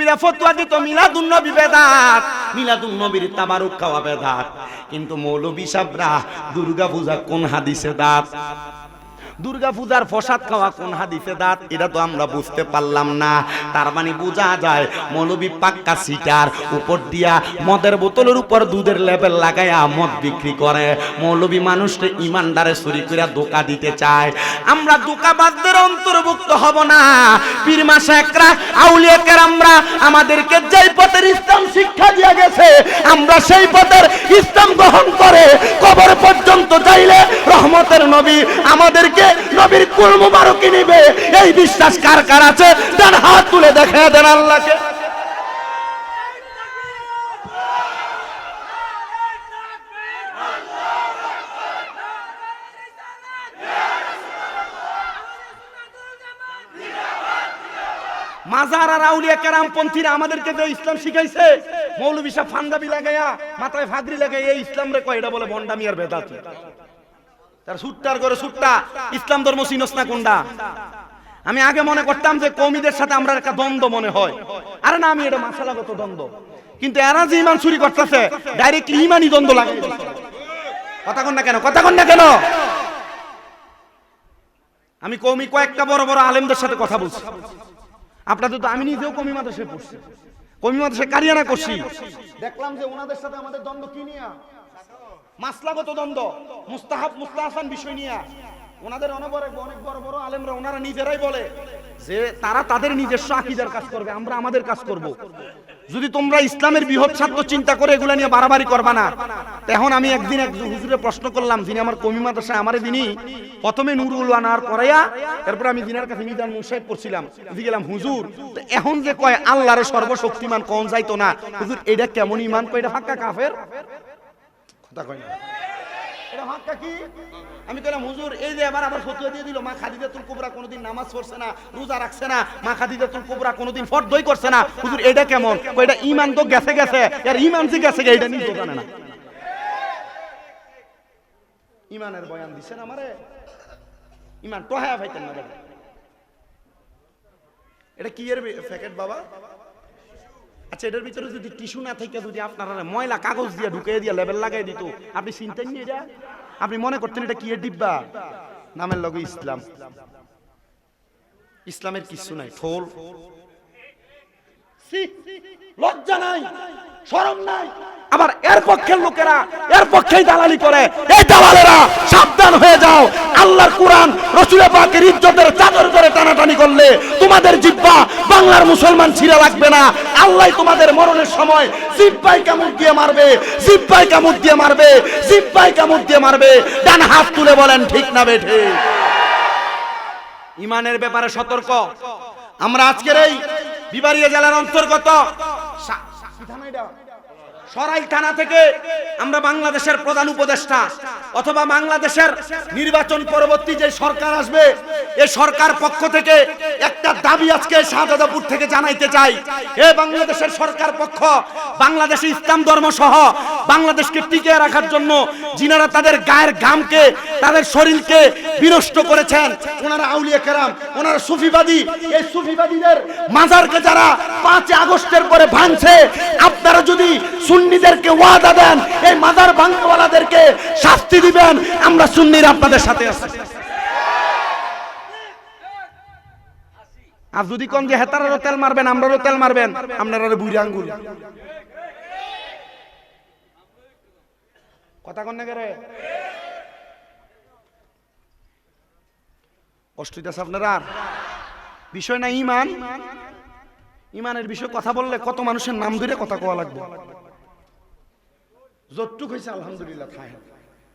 পীরেরা ফতোয়া দিত মিলাদুন নবী বেদাত, মিলাদুন নবীর তাবারুক খাওয়া বেদাত। কিন্তু মৌলভী সাহেবরা দুর্গা পূজা কোন হাদিসে দাঁত, দুর্গা পূজার প্রসাদ খাওয়া কোন হাদিসে দাঁত, এটা তো আমরা বুঝতে পারলাম না। তার মানে বোঝা যায় মৌলভী পাক্কা সিটার, উপর দিয়া মদের বোতলের উপর দুধের লেবেল লাগাইয়া মদ বিক্রি করে। মৌলভী মানুষকে ইমানদারে চুরি করে ধোঁকা দিতে চায়। আমরা ধোঁকাবাজদের অন্তর্ভুক্ত হব না। পীর মাশায়েখরা, আউলিয়া কেরামরা আমাদেরকে যেই পথের ইসলাম শিক্ষা দিয়ে গেছে, আমরা সেই পথের ইসলাম গ্রহণ করে কবর পর্যন্ত যাইলে রহমতের নবী আমাদেরকে নবীর কুল মুবারক নিবে। এই বিশ্বাস কার কার আছে? দেন হাত তুলে দেখে দেন আল্লাহকে। মাজার আর আউলিয়া কেরাম পন্থীরা আমাদেরকে যে ইসলাম শিখাইছে, মৌলভী সাহেব ফান্দাবি লাগাইয়া মাথায় ফাগরি লাগাইয়া এই ইসলাম রে কয়, এটা বলে ভন্ডামি আর বেদাত। তার সুট্টার করে সুট্টা ইসলাম ধর্ম চিনস না কোনটা? আমি আগে মনে করতাম যে কওমিদের সাথে আমরা একটা দ্বন্দ্ব মনে হয়, আরে না, আমি এটা মাসালাগত দ্বন্দ্ব। কিন্তু এরা যে ইমান চুরি করতেছে ডাইরেক্টলি ইমানই দ্বন্দ্ব লাগাই দিচ্ছে। কথা কন না কেন, কথা কন না কেন? আমি কওমি কয়েকটা বড় বড় আলেমদের সাথে কথা বলছি। আপনাদের তো, আমি নিজেও কওমি মাদ্রাসায় পড়ছি, কওমি মাদ্রাসায় কারিয়ানা করছি। দেখলাম যে ওনাদের সাথে আমাদের দ্বন্দ্ব কি নিয়ে? মাসলাগত দ্বন্দ্ব, মুস্তাহাব মুস্তাহসান বিষয় নিয়ে। ওনাদের অনেক বড় বড় আলেমরা ওনারা নিজেরাই বলে যে তারা তাদের নিজস্ব আকীদার কাজ করবে, আমরা আমাদের কাজ করব। যদি তোমরা ইসলামের বৃহৎ স্বার্থ চিন্তা করে এগুলা নিয়ে বাড়াবাড়ি করবা না। তখন আমি একদিন এক হুজুরে প্রশ্ন করলাম, যিনি আমার কওমি মাদ্রাসায় আমারে দিনই প্রথমে নুরুল আনার করাইয়া, তারপর আমি দিনার কাছে মিজান মুসাইব পড়ছিলাম। গেলাম, হুজুর এখন যে কয় আল্লাহরে সর্বশক্তিমান কোন যাইতো না, হুজুর এটা কেমন ইমান? কয় এটা পাক্কা কাফের। কথা কয় না, এটা পাক্কা কি? আমি কইলাম, হুজুর এই যে আবার ফতোয়া দিয়ে দিল মা খাদিজাতুল কুবরা কোনোদিন নামাজ পড়ছে না, রোজা রাখছে না, মা খাদিজাতুল কুবরা কোনোদিন ফরদই করছে না, হুজুর এটা কেমন? কই এটা ঈমান তো গেছে গেছে, এর ঈমান যে গেছে এটা নিজে জানে না। ঈমানের বয়ান দিছেন আমারে, ঈমান তোহায়া ভাইতেন না। এটা কি এর প্যাকেট বাবা? আচ্ছা, এটার ভিতরে যদি টিস্যু না থেকে যদি আপনারা ময়লা কাগজ দিয়ে ঢুকিয়ে দিয়ে লেবেল লাগাই দিত, আপনি চিনতেন নি এটা? আপনি মনে করতেন এটা কি এর ডিব্বা? নামের লগে ইসলাম, ইসলামের কিছু নাই। ঠোল, লজ্জা নাই, শরম নাই। আবার এর পক্ষের লোকেরা এর পক্ষেই দালালি করে। এই দালালেরা সাবধান হয়ে যাও। আল্লাহর কোরআন রাসূল পাকের ইজ্জতের চাদর করে টানাটানি করলে তোমাদের জিহ্বা বাংলার মুসলমান ছিঁড়ে লাগবে না। আল্লাহ তোমাদের মরণের সময় জিহ্বায় কামড় দিয়ে মারবে, জিহ্বায় কামড় দিয়ে মারবে, জিহ্বায় কামড় দিয়ে মারবে। ডান হাত তুলে বলেন ঠিক না বেঠে? ঈমানের ব্যাপারে সতর্ক। আমরা আজকের এই বিবাড়িয়া জেলার অন্তর্গত সরাইল থানা থেকে আমরা বাংলাদেশের প্রধান উপদেষ্টা অথবা বাংলাদেশের নির্বাচন পরবর্তী যে সরকার আসবে, এই সরকার পক্ষ থেকে একটা দাবি আজকে শাহজাদাপুর থেকে জানাইতে চাই। এই বাংলাদেশের সরকার পক্ষ বাংলাদেশে ইসলাম ধর্ম সহ বাংলাদেশকে টিকিয়ে রাখার জন্য যিনারা তাদের গায়ের ঘামকে, তাদের শরীরকে বিনষ্ট করেছেন, ওনারা আউলিয়া কেরাম, ওনারা সুফিবাদী। এই সুফিবাদীদের মাজারকে যারা 5 আগস্টের পরে ভাঙছে, আপনারা যদি সুন্নিদেরকে ওয়াদা দেন এই মাজার ভাঙনেওয়ালাদেরকে শাস্তি দিবেন, আমরা সুন্নিরা আপনাদের সাথে আছি। আর যদি কোন যে হেতারারও তেল মারবেন, আমরারও তেল মারবেন, আপনারা বুড়ি আঙ্গুল। কথা কন না করে কষ্ট হইতেছে আপনারা? বিষয় না ঈমান, ঈমানের বিষয়ে কথা বললে কত মানুষের নাম ধরে কথা কোয়া লাগবে। যতটুক হয়েছে আলহামদুলিল্লাহ। খায়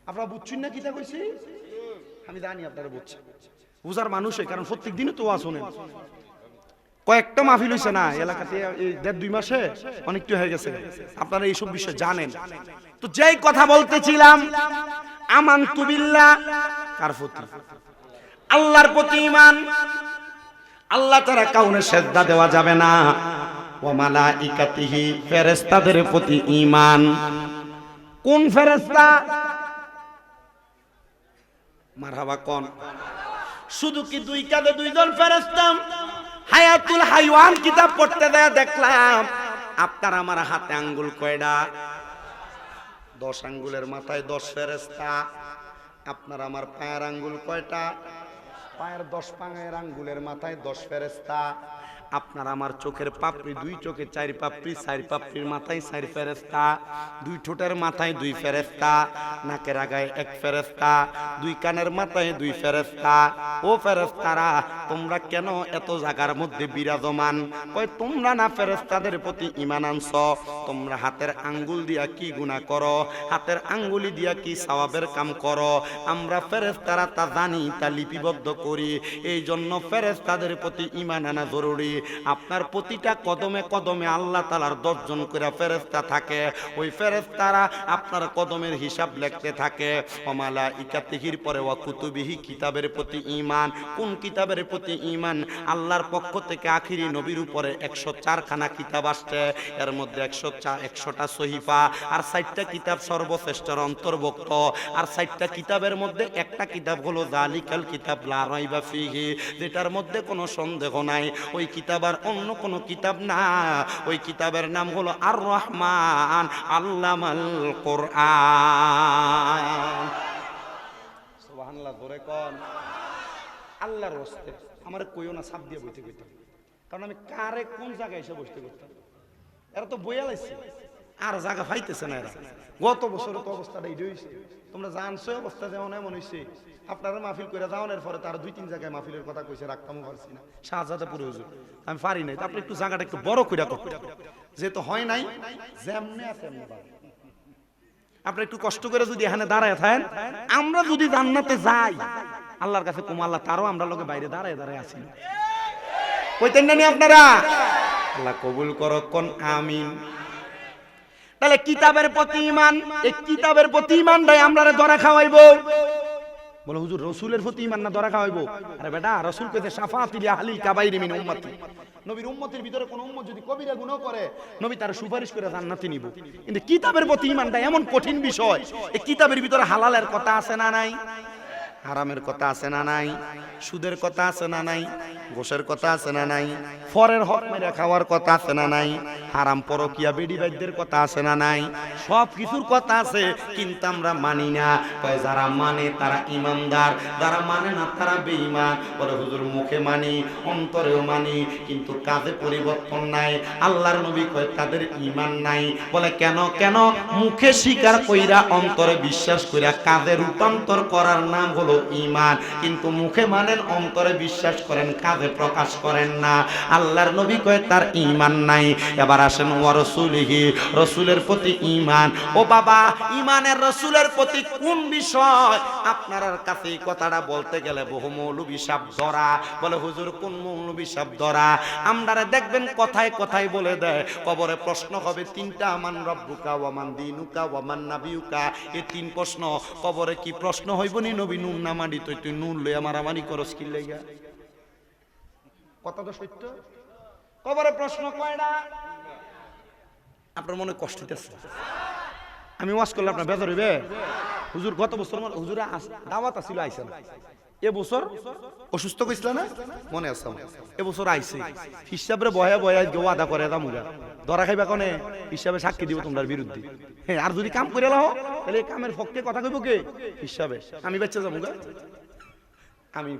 আপনারা বুঝছেন না কিটা কইছি? আমি জানি আপনারা বুঝছেন, বুঝার মানুষই, কারণ প্রত্যেক দিনই তো শোনেন। কয়েকটা মাহফিল হইছে না এলাকাতে এই 1.5-2 মাসে, অনেকটা হয়ে গেছে। আপনারা এইসব বিষয় জানেন তো। যেই কথা বলতেছিলাম, আমানতু বিল্লাহ, কার প্রতি? আল্লাহর প্রতি ঈমান। আল্লাহ তাআলা কাউনে সেজদা দেওয়া যাবে না। ওয়া মালাইকাতিহি, ফেরেশতাদের প্রতি ঈমান। কোন ফেরেশতা? মারহাবা কোন? শুধু কি 2 কাঁধে 2 জন ফেরেশতা? হায়াতুল হাইওয়ান কিতাব পড়তে দেয়া দেখলাম আপনার আমার হাতে আঙ্গুল কয়টা? 10 আঙ্গুলের মাথায় 10 ফেরেশতা। আপনার আমার পায়ের আঙ্গুল কয়টা? পায়ের 10 পায়ের আঙ্গুলের মাথায় 10 ফেরেশতা। আপনার আমার চোখের পাপড়ি, 2 চোখে 4 পাপড়ি, 4 পাপড়ির মাথায় 4 ফেরেশতা, 2 ঠোঁটের মাথায় 2 ফেরেশতা, নাকের আগায় 1 ফেরেশতা, 2 কানের মাথায় 2 ফেরেশতা। ও ফেরেশতারা, তোমরা কেন এত জায়গার মধ্যে বিরাজমান? কই তোমরা না ফেরেশতাদের প্রতি ঈমান আনছো? তোমরা হাতের আঙ্গুল দিয়া কি গুনাহ করো? হাতের আঙ্গুলি দিয়া কি সওয়াবের কাম করো? আমরা ফেরেশতারা তা জানি, তা লিপিবদ্ধ করি। এই জন্য ফেরেশতাদের প্রতি ঈমান আনা জরুরি। আপনার প্রতিটা কদমে কদমে আল্লাহ তাআলার 10 জন করে ফেরেশতা থাকে। ওই ফেরেশতারা আপনার কদমের হিসাব লিখতে থাকে। ওয়া মালাইকাতিহির পরে ওয়া কুতুবিহি, কিতাবের প্রতি ঈমান। কোন কিতাবের প্রতি ঈমান? আল্লাহর পক্ষ থেকে আখিরি নবীর উপরে 104 খানা কিতাব আসছে। এর মধ্যে 100টা সহিফা আর 60টা কিতাব সর্বশ্রেষ্ঠর অন্তর্ভুক্ত। আর 60টা কিতাবের মধ্যে একটা কিতাব হলো যালিকাল কিতাব লা রাইবা ফিহি, যেটার মধ্যে কোনো সন্দেহ নাই। ওই কিতাব আর অন্য কোনো কিতাব না। ওই কিতাবের নাম হলো আর রহমান আল্লামাল কোরআন। সুবহানাল্লাহ, জোরে কোন। আল্লাহর রাস্তে আমারে কইও না সাপ দিয়ে বইতে কইতে, কারণ আমি কারে কোন জায়গায় এসে বসতে করতাম। এরা তো বইয়া লাইছে, আর জায়গা পাইতেছে না এরা। গত বছর তো অবস্থাটা এই হইছে, তোমরা জানছো অবস্থা যেমন এমন হইছে। আপনারা মাহফিল করে যাওয়ার পরে তার 2-3 জায়গায় মাহফিলের কথা কইছে, রাখতামও পারছি না। শাহজাদাপুরে হুজুর আমি পারি নাই, তারপরে একটু জায়গাটা একটু বড় কইরা করতে, যেহেতু হয় নাই যেমনে আছে এমনি বাড়ি। আপনি একটু কষ্ট করে যদি এখানে দাঁড়ায় থাকেন, আমরা যদি জান্নাতে যাই আল্লাহর কাছে কুম আল্লাহ তারও আমরা লোকে বাইরে দাঁড়ায় দাঁড়ায় আছি। কইতেন না নি আপনারা? আল্লাহ কবুল করো, কোন আমিন। তাহলে কিতাবের প্রতি ঈমান, এই কিতাবের প্রতি ঈমানটাই আমরারে ধরা খাওয়াইবো। বলে হুজুর রাসূলের প্রতি ঈমান না ধরা খাওয়াইবো? আরে বেটা, রাসূল কইতে শাফাআতুল আহলি কাবাইরি মিন উম্মতি। নবীর উম্মতের ভিতরে কোন উম্মত যদি কবিরা গুনাহ করে, নবী তার সুপারিশ করে জান্নাতে নিব। কিন্তু কিতাবের প্রতি ঈমানটা এমন কঠিন বিষয়, এই কিতাবের ভিতরে হালালের কথা আছে না নাই? হারামের কথা আছে না নাই? সুদের কথা আছে না নাই? ঘোষের কথা আছে না নাই? ফরের হক মেরে খাওয়ার কথা আছে না নাই? হারাম পরকিয়া বেডি বাইদের কথা আছে না নাই? সব কিছুর কথা আছে, কিন্তু আমরা মানি না। কয় যারা মানে তারা ইমানদার, যারা মানে না তারা বেঈমান। বলে হুজুর মুখে মানি, অন্তরেও মানি, কিন্তু কাজে পরিবর্তন নাই। আল্লাহর নবী কয় তাদের ঈমান নাই। বলে কেন? কেন? মুখে স্বীকার কইরা অন্তরে বিশ্বাস কইরা কাজে রূপান্তর করার নাম হলো ঈমান। কিন্তু মুখে মানেন, অন্তরে বিশ্বাস করেন, কাজে প্রকাশ করেন না। আল্লাহর নবী কয় তার ঈমান নাই। এবার আসেন ওয়া রাসূলিহি, রাসূলের প্রতি ঈমান। ও বাবা, ঈমানের রাসূলের প্রতি কোন বিষয়? আপনার কাছে এই কথাটা বলতে গেলে বহু মৌলবী সাহেব ধরা। বলে হুজুর কোন মৌলবী সাহেব ধরা? আপনারা দেখবেন কথায় কথায় বলে দেয়, কবরে প্রশ্ন হবে 3টা, মান রব্বুকা ওয়া মান দীনুকা ওয়া মান নাবিয়ুকা। এই 3 প্রশ্ন কবরে। কি প্রশ্ন হইব নি? নবী নুন না মানি, তুই নুন লইয়া মারামারি করস কি লাইগা? কথা তো সত্য। কবরে প্রশ্ন কয়টা? আপনার মনে কষ্ট হইতেছে? আমি ওয়াজ করলে আপনার বেজার হইবে? হুজুর গত বছর হুজুরে দাওয়াত আছিল, আইছেন। এবছর অসুস্থ কইছিল না, মনে আছে? এবছর আইছে হিসাবে বয়া বয়া ওয়াদা করে দামুগা ধরা খাইবা কোনে? হিসাবে সাক্ষী দিব তোমার বিরুদ্ধে। হ্যাঁ, আর যদি কাম করে লাও তাহলে এই কামের পক্ষে কথা কইব কে? হিসাবে। আমি বাচ্চা যাবো, আমি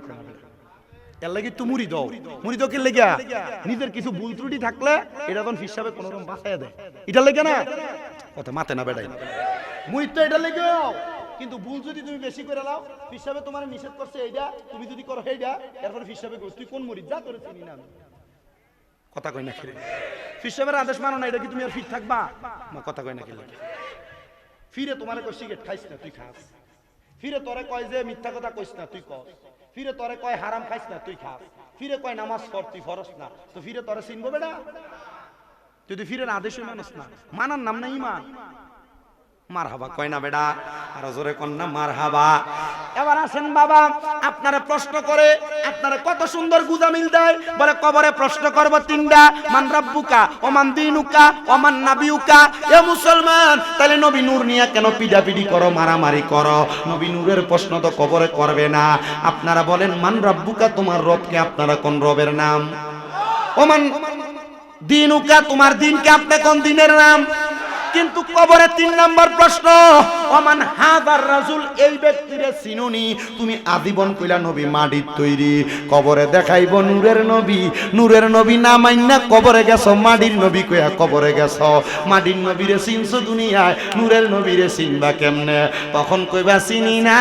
এর লাগি তো মুড়ি দাও। মুড়ি দাও কে লেগা? নিজের কিছু ভুল ত্রুটি থাকলে এটা তখন হিসাবে কোন রকম বাঁচাইয়া দেয়। এটা লেগে না কথা মাতে না বেড়াই, মুড়ি তো এটা লেগে। কিন্তু ভুল যদি তুমি বেশি করে লাও, হিসাবে তোমার নিষেধ করছে এইটা, তুমি যদি করো সেইটা, এরপরে হিসাবে তুই কোন মুড়ি যা করে চিনি না। কথা কই না খেলে হিসাবের আদেশ মানো না, এটা কি তুমি আর ফিট থাকবা? কথা কই না খেলে ফিরে তোমারে কই সিগারেট খাইস না, তুই খাস। ফিরে তোরে কয় যে মিথ্যা কথা কইস না, তুই কস। ফিরে তোরে কয় হারাম খাইস না, তুই খাস। ফিরে কয় নামাজ পড়, তুই ফরস না। তো ফিরে তোরে চিনবো বেটা? তুই তো ফিরের আদেশই মানস না। মানার নাম না ঈমান। মারহাবা কয় না বেটা? আর জোরে কোন না মারহাবা। এবার আসেন বাবা, আপনারা প্রশ্ন করে আপনারা কত সুন্দর গুজামিল দেয়। বলে কবরে প্রশ্ন করব 3টা, মান রাব্বুকা ও মান দীনুকা ও মান নাবিয়ুকা। এ মুসলমান, তাহলে নবী নূর নিয়ে কেন পিডাপিডি করো, মারামারি করো? নবী নূরের প্রশ্ন তো কবরে করবে না। আপনারা বলেন মান রাব্বুকা, তোমার রব কে? আপনারা কোন রবের নাম? ওমান দিনুকা, তোমার দিনকে আপনি কোন দিনের নাম? কিন্তু কবরে 3 নম্বর প্রশ্ন, ওমান হাদার রাসূল, এই ব্যক্তিরে চিনুনি? তুমি আজীবন কইলা নবী মাটির তৈরি, কবরে দেখাইব নূরের নবী। নূরের নবী না মাইন্না কবরে গেছো, মাটির নবী কইয়া কবরে গেছো। মাটির নবীরে চিনছো দুনিয়ায়, নূরের নবীরে চিনবা কেমনে? তখন কইবা চিনি না।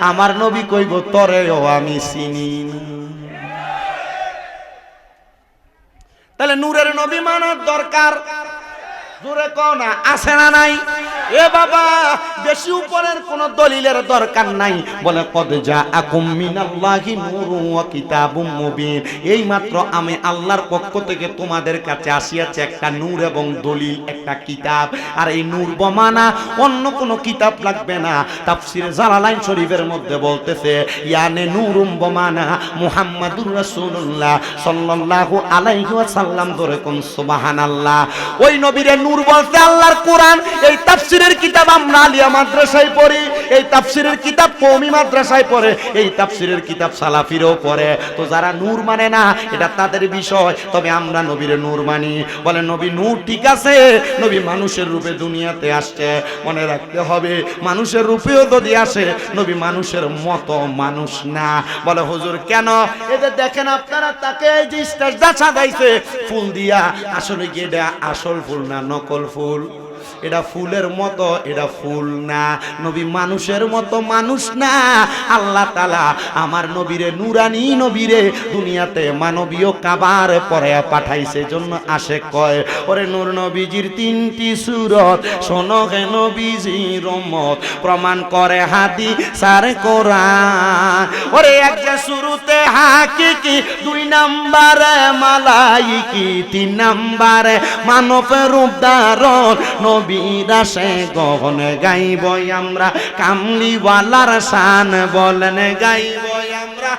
আমার নবী কইব তরেও আমি চিনি না। তাহলে নূরের নবী মানার দরকার, জোরে কও না, আছে না নাই? এ বাবা, বেশি উপরের কোন দলিলের দরকার নাই। বলে কদ জাআকুম মিনাল্লাহি নূরুন ওয়া কিতাবুম মুবিন, এই মাত্র আমি আল্লাহর পক্ষ থেকে তোমাদের কাছে আসিয়াছে একটা নূর এবং দলিল, একটা কিতাব। আর এই নূর বমানা অন্য কোন কিতাব লাগবে না। তাফসীরে জালালাইন শরীফের মধ্যে বলতেছে ইয়ানে নূরুম বমানা মুহাম্মাদুর রাসূলুল্লাহ সাল্লাল্লাহু আলাইহি ওয়াসাল্লাম। ধরে কোন সুবহানাল্লাহ। ওই নবীরে নূর বলতে আল্লাহর কোরআন। এই তাফসীরের কিতাব আমরা আলিয়া মাদ্রাসায় পড়ি, এই তাফসীরের কিতাব কওমি মাদ্রাসায় পড়ে, এই তাফসীরের কিতাব সালাফিরও পড়ে। তো যারা নূর মানে না এটা তাদের বিষয়, তবে আমরা নবীরে নূর মানি। বলে নবী নূর ঠিক আছে, নবী মানুষের রূপে দুনিয়াতে আসছে, মনে রাখতে হবে মানুষের রূপেও যদি আসে নবী মানুষের মতো মানুষ না। বলে হুজুর কেন? এদের দেখেন আপনারা, তাকে যে স্ট্যাটাস সাজাইছে ফুল দিয়া, আসলে কি এটা আসল ফুল না নকল ফুল? এটা ফুলের মতো, এটা ফুল না। নবী মানুষের মতো মানুষ না। আল্লাহ তাআলা আমার নবীরে নূরানী নবীরে দুনিয়াতে মানবীয় কাবার পরে পাঠাইছে। জন্য আশেক কয় ওরে নূর নবীজির 3টি সূরত শোনো হে নবীজির রহমত, প্রমাণ করে হাদিস আর কোরআন। ওরে এক যে শুরুতে হাকিকি, 2 নম্বরে মালাইকি, 3 নম্বরে মানবের রূপ ধারণ। নবীর আসে গহন গাইব আমরা, কামলিওয়ালার শান বলেন গাইব আমরা।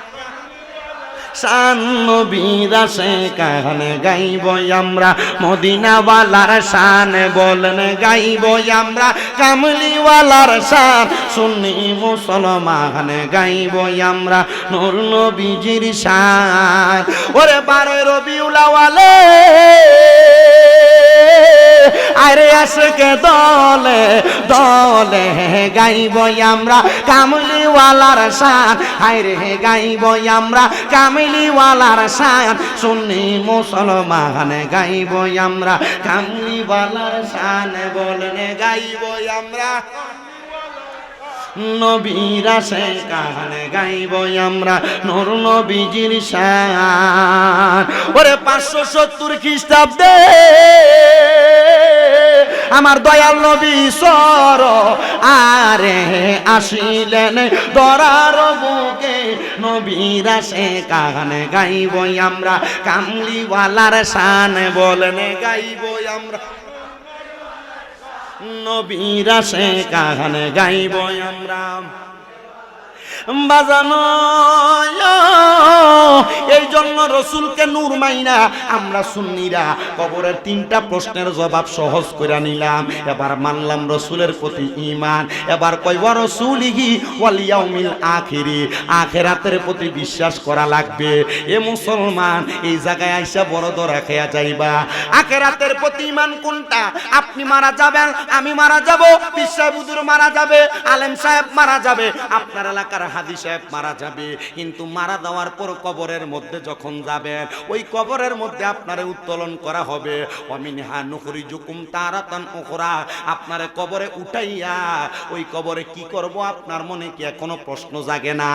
শান নবীর আসে কান গাইব আমরা, মদিনাওয়ালার শান বলেন গাইব আমরা। কামলিওয়ালার শান সুন্নি মুসলমান গাইব আমরা, নূর নবীজির শান। ওরে 12 রবিউল আউয়ালে আরে আশকে দলে দলে গাইব আমরা, কামলিওয়ালার শান। হায়রে গাইব আমরা কামলিওয়ালার শান, সুন্নি মুসলমান গাইব আমরা, কামলিওয়ালার শান বলেন গাইব আমরা। নবীর আসে কান গাইব আমরা, নূর নবীজির শান। ওরে 570 খ্রিস্টাব্দে আমার দয়াল নবী সর আরে আসিলেন দরার বুকে। নবীর আসে কান গাইব আমরা, কামলিওয়ালার শান বলেন গাইব আমরা। নবীর আসে কান গাইব আমরা। বাজানো এই জন্য রসুলকে নূর মাইনা আমরা সুন্নিরা কবরের 3টা প্রশ্নের জবাব সহজ করে নিলাম। এবার মানলাম রসুলের প্রতি ঈমান। এবার কই ওয়া রাসূলিহি ওয়াল ইয়াউমিল আখিরি, আখিরাতের প্রতি বিশ্বাস করা লাগবে। এ মুসলমান, এই জায়গায় আইসা বড় ধরা খেয়া যাইবা। আখিরাতের প্রতি ঈমান কোনটা? আপনি মারা যাবেন, আমি মারা যাব, পীর সাহেব হুজুর মারা যাবে, আলেম সাহেব মারা যাবে, আপনার এলাকার হাজী সাহেব মারা যাবে। কিন্তু মারা যাওয়ার পর কবরের মধ্যে যখন যাবেন, ওই কবরের মধ্যে আপনারে উত্তোলন করা হবে। ওয়ামিনহা নুখরিজুকুম তারাতান উখরা, আপনারে কবরে উঠাইয়া ওই কবরে কি করব আপনার মনে কি এখনো প্রশ্ন জাগে না?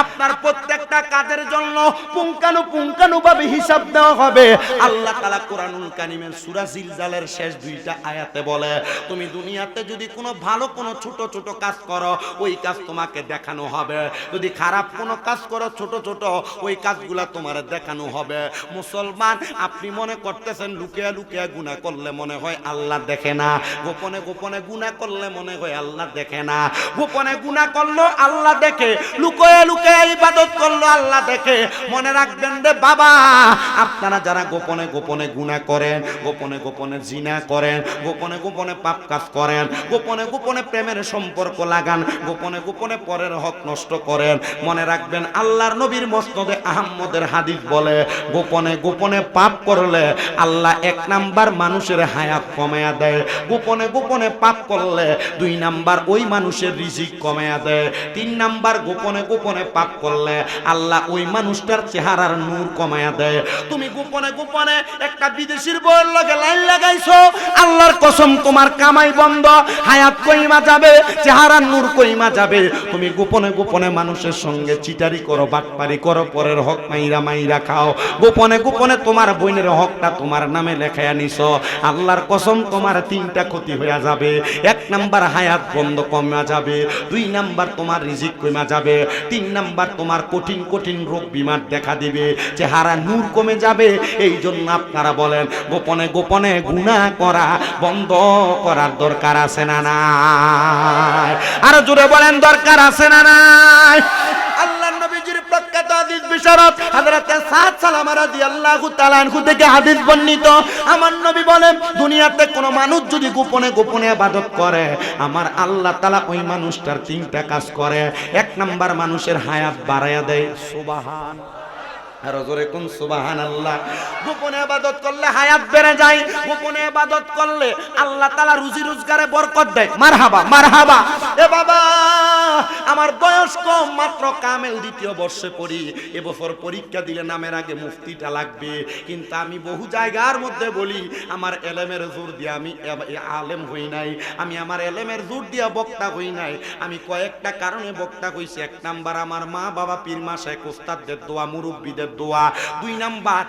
আপনার প্রত্যেকটা কাজের জন্য পুঙ্খানুপুঙ্খানুভাবে হিসাব দেওয়া হবে। আল্লাহ তাআলা কোরআনুল কারীমের সূরা জিলজালের শেষ 2টা আয়াতে বলে, তুমি দুনিয়াতে যদি কোনো ভালো কোনো ছোট ছোট কাজ করো, ওই কাজ তোমাকে দেখানো হবে। যদি খারাপ কোনো কাজ করো ছোট ছোট, ওই কাজগুলা তোমার দেখানো হবে। মুসলমান, আপনি মনে করতেছেন লুকিয়ে লুকিয়ে গুনাহ করলে মনে হয় আল্লাহ দেখে না, গোপনে গোপনে গুনাহ করলে মনে হয় আল্লাহ দেখে না। গোপনে গুনাহ করলো আল্লাহ দেখে, লুকিয়ে লুকিয়ে ইবাদত করলো আল্লাহ দেখে। মনে রাখবেন রে বাবা, আপনারা যারা গোপনে গোপনে গুনাহ করেন, গোপনে গোপনে জিনা করেন, গোপনে গোপনে পাপ কাজ করেন, গোপনে গোপনে প্রেমের সম্পর্ক লাগান, গোপনে গোপনে পরের হক নষ্ট করেন। মনে রাখবেন আল্লাহর নবীর মসনদে আহমদের হাদিস বলে, গোপনে গোপনে পাপ করলে আল্লাহ 1 নাম্বার মানুষের হায়াত কমায়া দেয়, গোপনে গোপনে পাপ করলে 2 নাম্বার ওই মানুষের রিজিক কমায়া দেয়, 3 নাম্বার গোপনে গোপনে পাপ করলে আল্লাহ ওই মানুষটার চেহারার নূর কমায়া দেয়। তুমি গোপনে গোপনে একটা বিদেশির বউয়ের লগে লাইন লাগাইছো, আল্লাহর কসম তোমার কামাই বন্ধ, হায়াত কইমা যাবে, চেহারার নূর কইমা যাবে। তুমি গোপনে গোপনে মানুষের সঙ্গে চিটারি করো, বাটপারি করো, পরের হক মাইরা মাইরা খাও, গোপনে গোপনে তোমার বোনের হকটা তোমার নামে লেখায়া নিছো, আল্লাহর কসম তোমার 3টা ক্ষতি হয়ে যাবে। 1 নাম্বার হায়াত বন্ধ কমা যাবে, 2 নাম্বার তোমার রিজিক কমা যাবে, 3 নাম্বার তোমার কঠিন কঠিন রোগ বিমার দেখা দিবে, চেহারা নূর কমে যাবে। এই জন্য আপনারা বলেন গোপনে গোপনে গুনাহ করা বন্ধ করার দরকার আছে না নাই? আরো জোরে বলেন দরকার আছে না নাই? আল্লাহর নবীজির প্রখ্যাত হাদিস বিশারদ হযরত সাদ সালামা রাদিয়াল্লাহু তাআলা আনহু থেকে হাদিস বর্ণিত, আমার নবী বলেন দুনিয়াতে কোনো মানুষ যদি গোপনে গোপনে ইবাদত করে, আমার আল্লাহ তাআলা ওই মানুষটার 3টা কাজ করে। 1 নাম্বার মানুষের হায়াত বাড়ায়া দেয়, সুবহান, আর জোরে কোন সুবহানাল্লাহ। গোপনে ইবাদত করলে হায়াত বেড়ে যায়, গোপনে ইবাদত করলে আল্লাহ তাআলা রুজি রোজগারে বরকত দেয়। মারহাবা মারহাবা। এ বাবা, আমার বয়স কম, মাত্র কামেল 2য় বর্ষে পড়ি, এবছর পরীক্ষা দিলে নামের আগে মুফতিটা লাগবে, কিন্তু আমি বহু জায়গার মধ্যে বলি আমার এলেমের জোর দিয়ে আমি আলেম হই নাই, আমি আমার এলেমের জোর দিয়ে বক্তা হই নাই। আমি কয়েকটা কারণে বক্তা হইছি। 1 নাম্বার আমার মা বাবা পীর মাশায়েখ ওস্তাদদের দোয়া, মুরব্বিদের দোয়া। 2 নাম্বার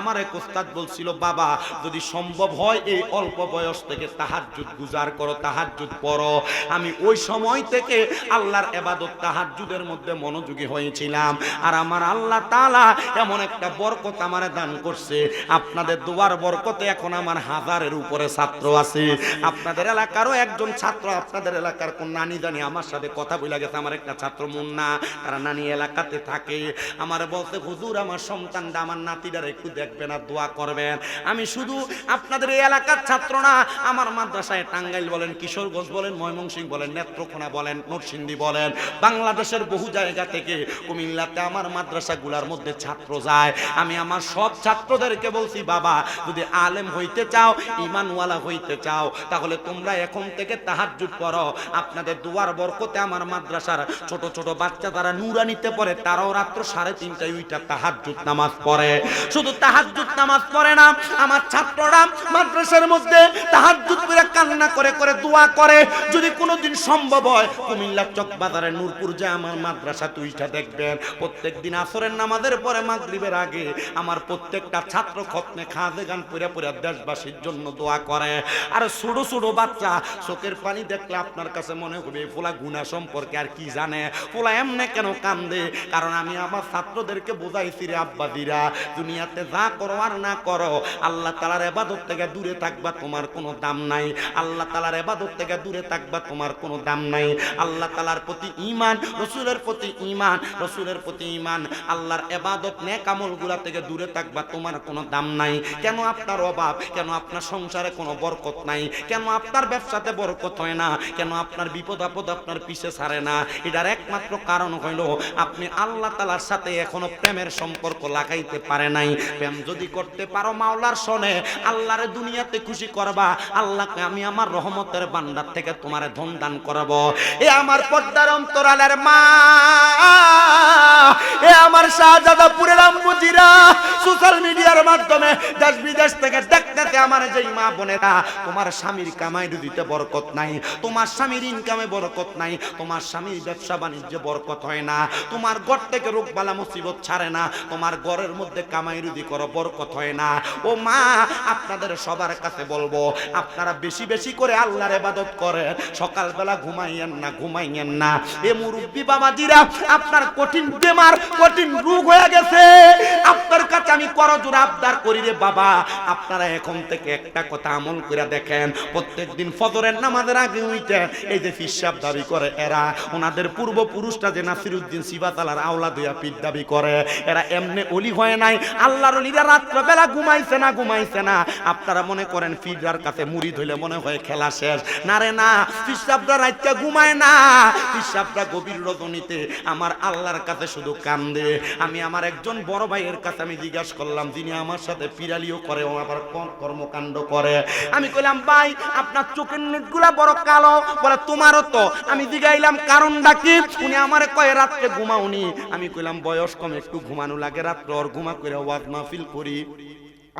আমার এক ওস্তাদ বলছিল, বাবা যদি সম্ভব হয় এই অল্প বয়স থেকে তাহাজ্জুদ গুজার করো, তাহাজ্জুদ পড়ো। আমি ওই সময় থেকে আল্লাহর ইবাদত তাহাজ্জুদের মধ্যে মনোযোগী হয়েছিলাম। আর আমার আল্লাহ তাআলা এমন একটা বরকত আমারে দান করছে, আপনাদের দোয়ার বরকতে এখন আমার 1000-এর উপরে ছাত্র আছে। আপনাদের এলাকারও একজন ছাত্র, আপনাদের এলাকার কোন নানি জানি আমার সাথে কথা বলে গেছে, আমার একটা ছাত্র মুন্না, তারা নানি এলাকাতে থাকে, আমার বলতে হুজুর আমার সন্তানটা, আমার নাতিটার একটু দেখবেন আর দোয়া করবেন। আমি শুধু আপনাদের এই এলাকার ছাত্র না, আমার মাদ্রাসায় টাঙ্গাইল বলেন, কিশোরগঞ্জ বলেন, ময়মনসিংহ বলেন, নেত্রকোনা বলেন, নরসিংদী বলেন, বাংলাদেশের বহু জায়গা থেকে কুমিল্লাতে আমার মাদ্রাসাগুলোর মধ্যে ছাত্র যায়। আমি আমার সব ছাত্রদেরকে বলছি, বাবা যদি আলেম হইতে চাও, ঈমানওয়ালা হইতে চাও, তাহলে তোমরা এখন থেকে তাহাজ্জুদ পড়ো। আপনাদের দোয়ার বরকতে আমার মাদ্রাসার ছোট ছোট বাচ্চা যারা নুরানিতে পড়ে, তারাও রাত্র 3:30টায় উইটা তাহাজ্জুদ নামাজ পড়ে। শুধু তাহাজ্জুদ নামাজ পড়ে না, আমার ছাত্ররা মাদ্রাসার মধ্যে তাহাজ্জুদ পড়ে কান্না করে করে দোয়া করে। যদি কোনোদিন সম্ভব হয় কুমিল্লা চকবাজারে নূরপুর যে আমার মাদ্রাসা তুইটা দেখবেন, প্রত্যেকদিন আসরের নামাজের পরে মাগরিবের আগে আমার প্রত্যেকটা ছাত্র খতনে খাজে গান পড়ে পড়ে দেশবাসীর জন্য দোয়া করে। আর ছোট ছোট বাচ্চা চোখের পানি দেখলে আপনার কাছে মনে হবে পোলা গুনাহ সম্পর্কে আর কি জানে, পোলা এমনে কেন কান্দে। কারণ আমি আমার ছাত্রদেরকে বোঝাইছি, রে আব্বাদিরা, দুনিয়াতে যা করো আর না করো, আল্লাহ তাআলার ইবাদত থেকে দূরে থাকবা, তোমার কোনো দাম নাই। আল্লাহ তাআলার ইবাদত থেকে দূরে থাকবা, তোমার কোনো দাম নাই। আল্লাহ তাআলার প্রতি ঈমান, রাসূলের প্রতি ঈমান, রাসূলের প্রতি ঈমান, আল্লাহর ইবাদত নেক আমলগুলা থেকে দূরে থাকবা, তোমার কোনো দাম নাই। কেন আপনার অভাব, কেন আপনার সংসারে কোনো বরকত নাই, কেন আপনার ব্যবসাতে বরকত হয় না, কেন আপনার বিপদ আপদ আপনার পিছে ছাড়ে না? এটার একমাত্র কারণ হইল আপনি আল্লাহ তাআলার সাথে এখনো প্রেমের সম্পর্ক লাগাইতে পারে নাই। প্রেম যদি করতে পারো মাওলার সনে, আল্লাহরে দুনিয়াতে খুশি করবা, আল্লাহকে আমি আমার রহমতের ভান্ডার থেকে তোমারে ধন দান করব। এ আমার পর্দার অন্তরালের মা, এ আমার শাহজাদাপুরের আম্মুজিরা, সোশ্যাল মিডিয়ার মাধ্যমে দেশ বিদেশ থেকে দেখতে আমার যেই মা বোনেরা, তোমার স্বামীর কামাই রুজিতে বরকত নাই, তোমার স্বামীর ইনকামে বরকত নাই, তোমার স্বামীর ব্যবসা বাণিজ্যে বরকত হয় না, তোমার ঘর থেকে রোগ বালা মুসিবত ছাড়ে না, তোমার ঘরের মধ্যে কামাই রুজি করো বরকত হয় না। ও মা, আপনাদের সবার কাছে বলবো, আপনারা বেশি বেশি করে আল্লাহর ইবাদত করেন, সকালবেলা ঘুমাইয়েন না, ঘুমাইয়েন না। এ মুরব্বি বাবাজিরা, আপনার কঠিন বেমার, কঠিন রোগ হয়ে গেছে, আপনার কাছে আমি করজোড়ে আবদার করি রে বাবা, আপনারা এখন থেকে একটা কথা আমল করে দেখেন। প্রত্যেকদিন ফজরের নামাজের আগে উইতে এই যে ফিসাব দাবি করে এরা, ওনাদের পূর্বপুরুষরা যে নাসিরউদ্দিন সিবাতালার আওলাদ হইয়া পীর দাবি করে, এরা এমনি ওলি হয় নাই। আল্লাহর ওলিরা রাত্রবেলা ঘুমাইছে না, ঘুমাইছে না। আপনারা মনে করেন ফিরার কাছে মুড়ি ধইলে মনে হয় খেলা শেষ, না রে না, ফিসাবরা রাইতে ঘুমায় না, পিসাবটা গভীর রজনীতে আমার আল্লাহর কাছে শুধু কান্দে। আমি আমার একজন বড় ভাইয়ের কাছে আমি জিজ্ঞাসা করলাম, যিনি আমার সাথে পিরালিও করে ও আবার কর্মকাণ্ড করে। আমি কইলাম, ভাই আপনার চোখের নেটগুলা বড় কালো। বলে তোমারও তো। আমি জিগাইলাম কারণটা কি? উনি আমারে কয় রাত্রে ঘুমাওনি। আমি কইলাম বয়স কম, একটু ঘুমানো লাগে, রাত্রে ওর ঘুমা করে ওয়াজ মাহফিল করি।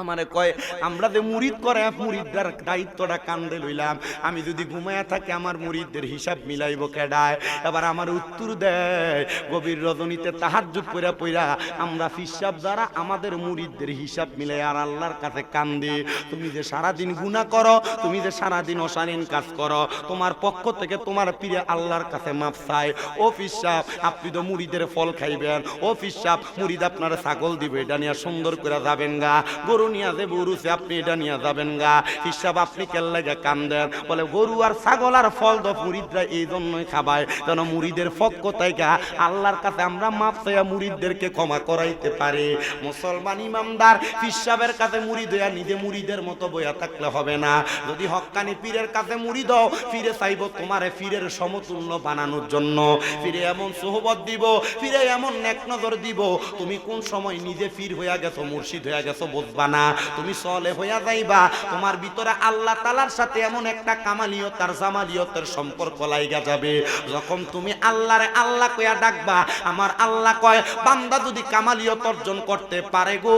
আমারে কয় আমরা যে মুরিদ করে মুরিদদের দায়িত্বটা কান্দে লইলাম, আমি যদি ঘুমায়া থাকি আমার মুরিদদের হিসাব মিলাইব কেডায়? এবার আমার উত্তর দেয়, গভীর রজনীতে তাহাজ্জুদ পইরা পইরা আমরা ফিসাব দ্বারা আমাদের মুরিদদের হিসাব মিলাই আর আল্লাহর কাছে কান্দে। তুমি যে সারাদিন গুনাহ করো, তুমি যে সারাদিন অশালীন কাজ করো, তোমার পক্ষ থেকে তোমার পীরে আল্লাহর কাছে মাফ চায়। ও ফিসাব, আপনি তো মুরিদের ফল খাইবেন। ও ফিসাব, মুরিদ আপনার ছাগল দিবে, এটা নিয়ে সুন্দর করে যাবেন গা। গরু নিয়ে যে বরুছে আপনি এটা নিয়ে যাবেন গা। হিসাব আপনি কেল্লাগে কান্দেন? বলে গরু আর ছাগল আর ফল তো মুরিদরা এই জন্যই খাবায় যেন মুরিদের পক্ষ থেকে আল্লাহর কাছে আমরা মাপ চাইয়া মুরিদদেরকে ক্ষমা করাইতে পারি। মুসলমান ইমামদার হিসাবের কাছে মুরিদ হইয়া নিজে মুরিদের মতো বইয়া থাকলে হবে না। যদি হক্কানি পীরের কাছে মুরিদ হও, ফিরে চাইব তোমারে ফিরের সমতুল্য বানানোর জন্য। ফিরে এমন সোহবত দিব, ফিরে এমন নেক নজর দিব, তুমি কোন সময় নিজে ফির হইয়া গেছো, মুর্শিদ হইয়া গেছো বুঝবা না। তুমি সলে হইয়া যাইবা, তোমার ভিতরে আল্লাহ তাআলার সাথে এমন একটা কামালিয়ত আর জামালিয়তের সম্পর্ক লাইগা যাবে। যখন তুমি আল্লাহরে আল্লাহ কইয়া ডাকবা, আমার আল্লাহ কয় বান্দা যদি কামালিয়ত অর্জন করতে পারে গো,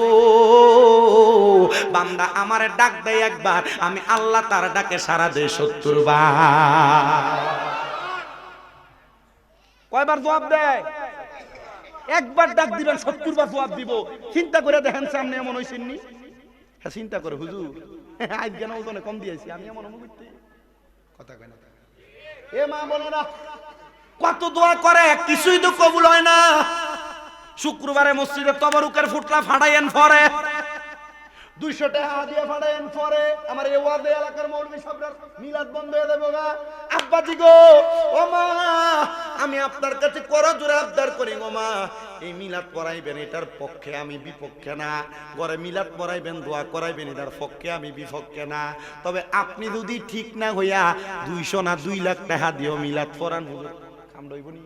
বান্দা আমারে ডাক দেয় একবার, আমি আল্লাহ তার ডাকে সাড়া দেই ৭০ বার। কয়বার জবাব দেয়? একবার ডাক দিবেন ৭০ বার জবাব দিব। চিন্তা করে দেখেন সামনে এমন হইছেননি? হ্যাঁ চিন্তা করে, হুজুর আজ কেন ওজনে কম দিয়েছি আমি এমন অনুভূতি কথা কয় না। এ মা বোনেরা, কত দোয়া করে কিছুই তো কবুল হয় না। শুক্রবারে মসজিদে তবরুকের ফুটলা ফাটাইয়েন পরে 200 টাকা দিয়ে ফাটাইয়েন পরে আমার এই ওয়াদে এলাকার মৌলভী সাহেবরা মিলাদ বন্ধ হয়ে দেবো গা। আব্বাজি গো, ও মা, আমি আপনার কাছে করজোরে আবদার করি গো মা, এই মিলাদ পড়াইবেন এটার পক্ষে আমি বিপক্ষে না। ঘরে মিলাদ পড়াইবেন, দোয়া করাইবেন, এটার পক্ষে আমি বিপক্ষে না। তবে আপনি যদি ঠিক না হইয়া 200 না 2 লাখ টাকা দিও মিলাদ পড়ান, হুজুর কাম দইবনি।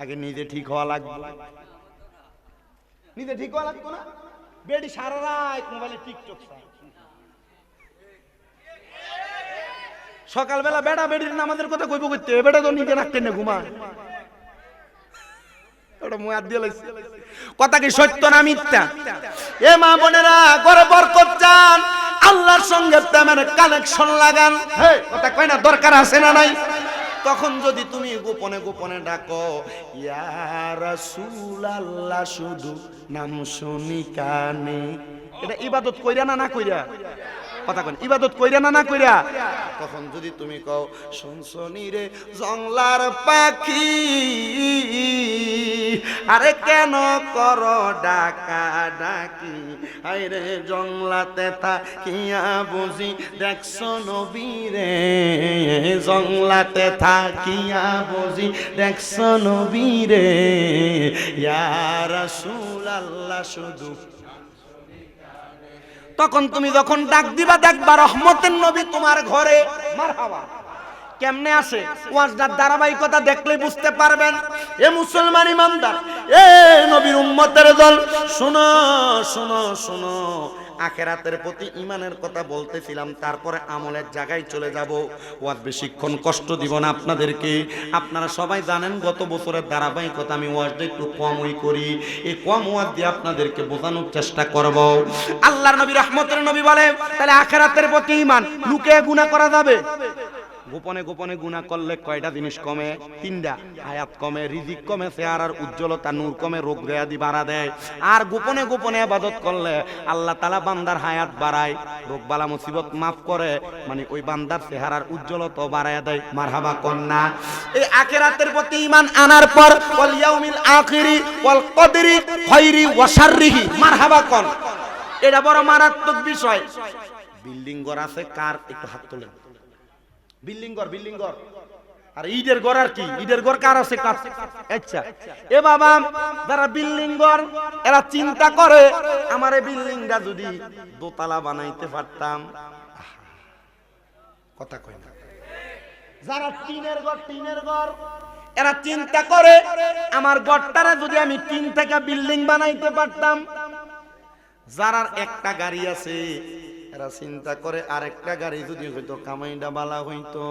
আগে নিজে ঠিক হওয়া লাগবে, নিজে ঠিক হওয়া লাগবে না। বেডি সারা রাত মোবাইলে টিকটক চায়, সকালবেলা বেড়া বেডির নামাজের কথা কইব করতে, বেটা তো নিজে রাখতে না ঘুমায়। ওটা মুয়াদ দিয়ে লাইছে। কথা কি সত্য না মিথ্যা? এ মা বোনেরা, ঘরে বরকত চান, আল্লাহর সঙ্গে প্রেমের কানেকশন লাগান। হে কথা কয় না, দরকার আছে না নাই? তখন যদি তুমি গোপনে গোপনে ডাকো, ইয়া রাসূলুল্লাহ, শুধু নাম শুনি কানে, এটা ইবাদত কইরা না না কইরা? কথা কন, ইবাদত কইরা না না কইরা? তখন যদি তুমি কও, শুনছনি রে জংলার পাখি, আরে কেন করো ডাকা ডাকি, আইরে জংলাতে থাকিয়া বুঝি দেখছো নবী রে, জংলাতে থাকিয়া বুঝি দেখছো নবী রে, ইয়া রাসূলুল্লাহ শুধু। তখন তুমি যখন ডাক দিবা দেখবা রহমতের নবী তোমার ঘরে। মারহাবা। কেমনে আসে? ওয়াজদার ধারাবাহিকতা দেখলেই বুঝতে পারবেন। এ মুসলমান ইমানদার, এ নবীর উম্মতের দল, শোনো শোনো শোনো, আখিরাতের প্রতি ঈমানের কথা বলতেছিলাম, তারপরে আমলের জায়গায় চলে যাব। ওয়াজ বেশিক্ষণ কষ্ট দিব না আপনাদেরকে। আপনারা সবাই জানেন গত বছরের ধারাবাহিকতা আমি ওয়াজটা একটু কমই করি। এই কম ওয়াজ দিয়ে আপনাদেরকে বোঝানোর চেষ্টা করব। আল্লাহর নবী রহমতের নবী বলে, তাহলে আখিরাতের প্রতি ঈমান, লুকিয়ে গুনাহ করা যাবে? গোপনে গোপনে গুনাহ করলে কয়টা জিনিস কমে? 3টা। হায়াত কমে, রিজিক কমে, চেহারার উজ্জ্বলতা নূর কমে, রোগ ব্যাধি বাড়া দেয়। আর গোপনে গোপনে ইবাদত করলে আল্লাহ তাআলা বান্দার হায়াত বাড়ায়, রোগ বালা মুসিবত মাফ করে, মানে ওই বান্দার চেহারার উজ্জ্বলতা বাড়ায় দেয়। মারহাবা কন্না। এই আখিরাতের প্রতি ঈমান আনার পর ওয়াল ইয়াউমিল আখিরি ওয়াল কদরি খায়রি ওয়া শাররিহি, মারহাবা কোন। এটা বড় মারাত্মক বিষয়। বিল্ডিং ঘর আছে কার? একটু হাত তোলেন। বিল্ডিং ঘর, বিল্ডিং ঘর। আর ইটের ঘর আর কি? ইটের ঘর কার আছে? আচ্ছা, এ বাবা, যারা বিল্ডিং ঘর এরা চিন্তা করে আমার এই বিল্ডিংটা যদি দোতলা বানাইতে পারতাম। কথা কই না। যারা টিনের ঘর, টিনের ঘর এরা চিন্তা করে আমার গড়টারে যদি আমি 3 টাকা বিল্ডিং বানাইতে পারতাম। যারা একটা গাড়ি আছে এরা চিন্তা করে আরেকটা গাড়ি যদি হইতো কামাইটা বালা হইতো।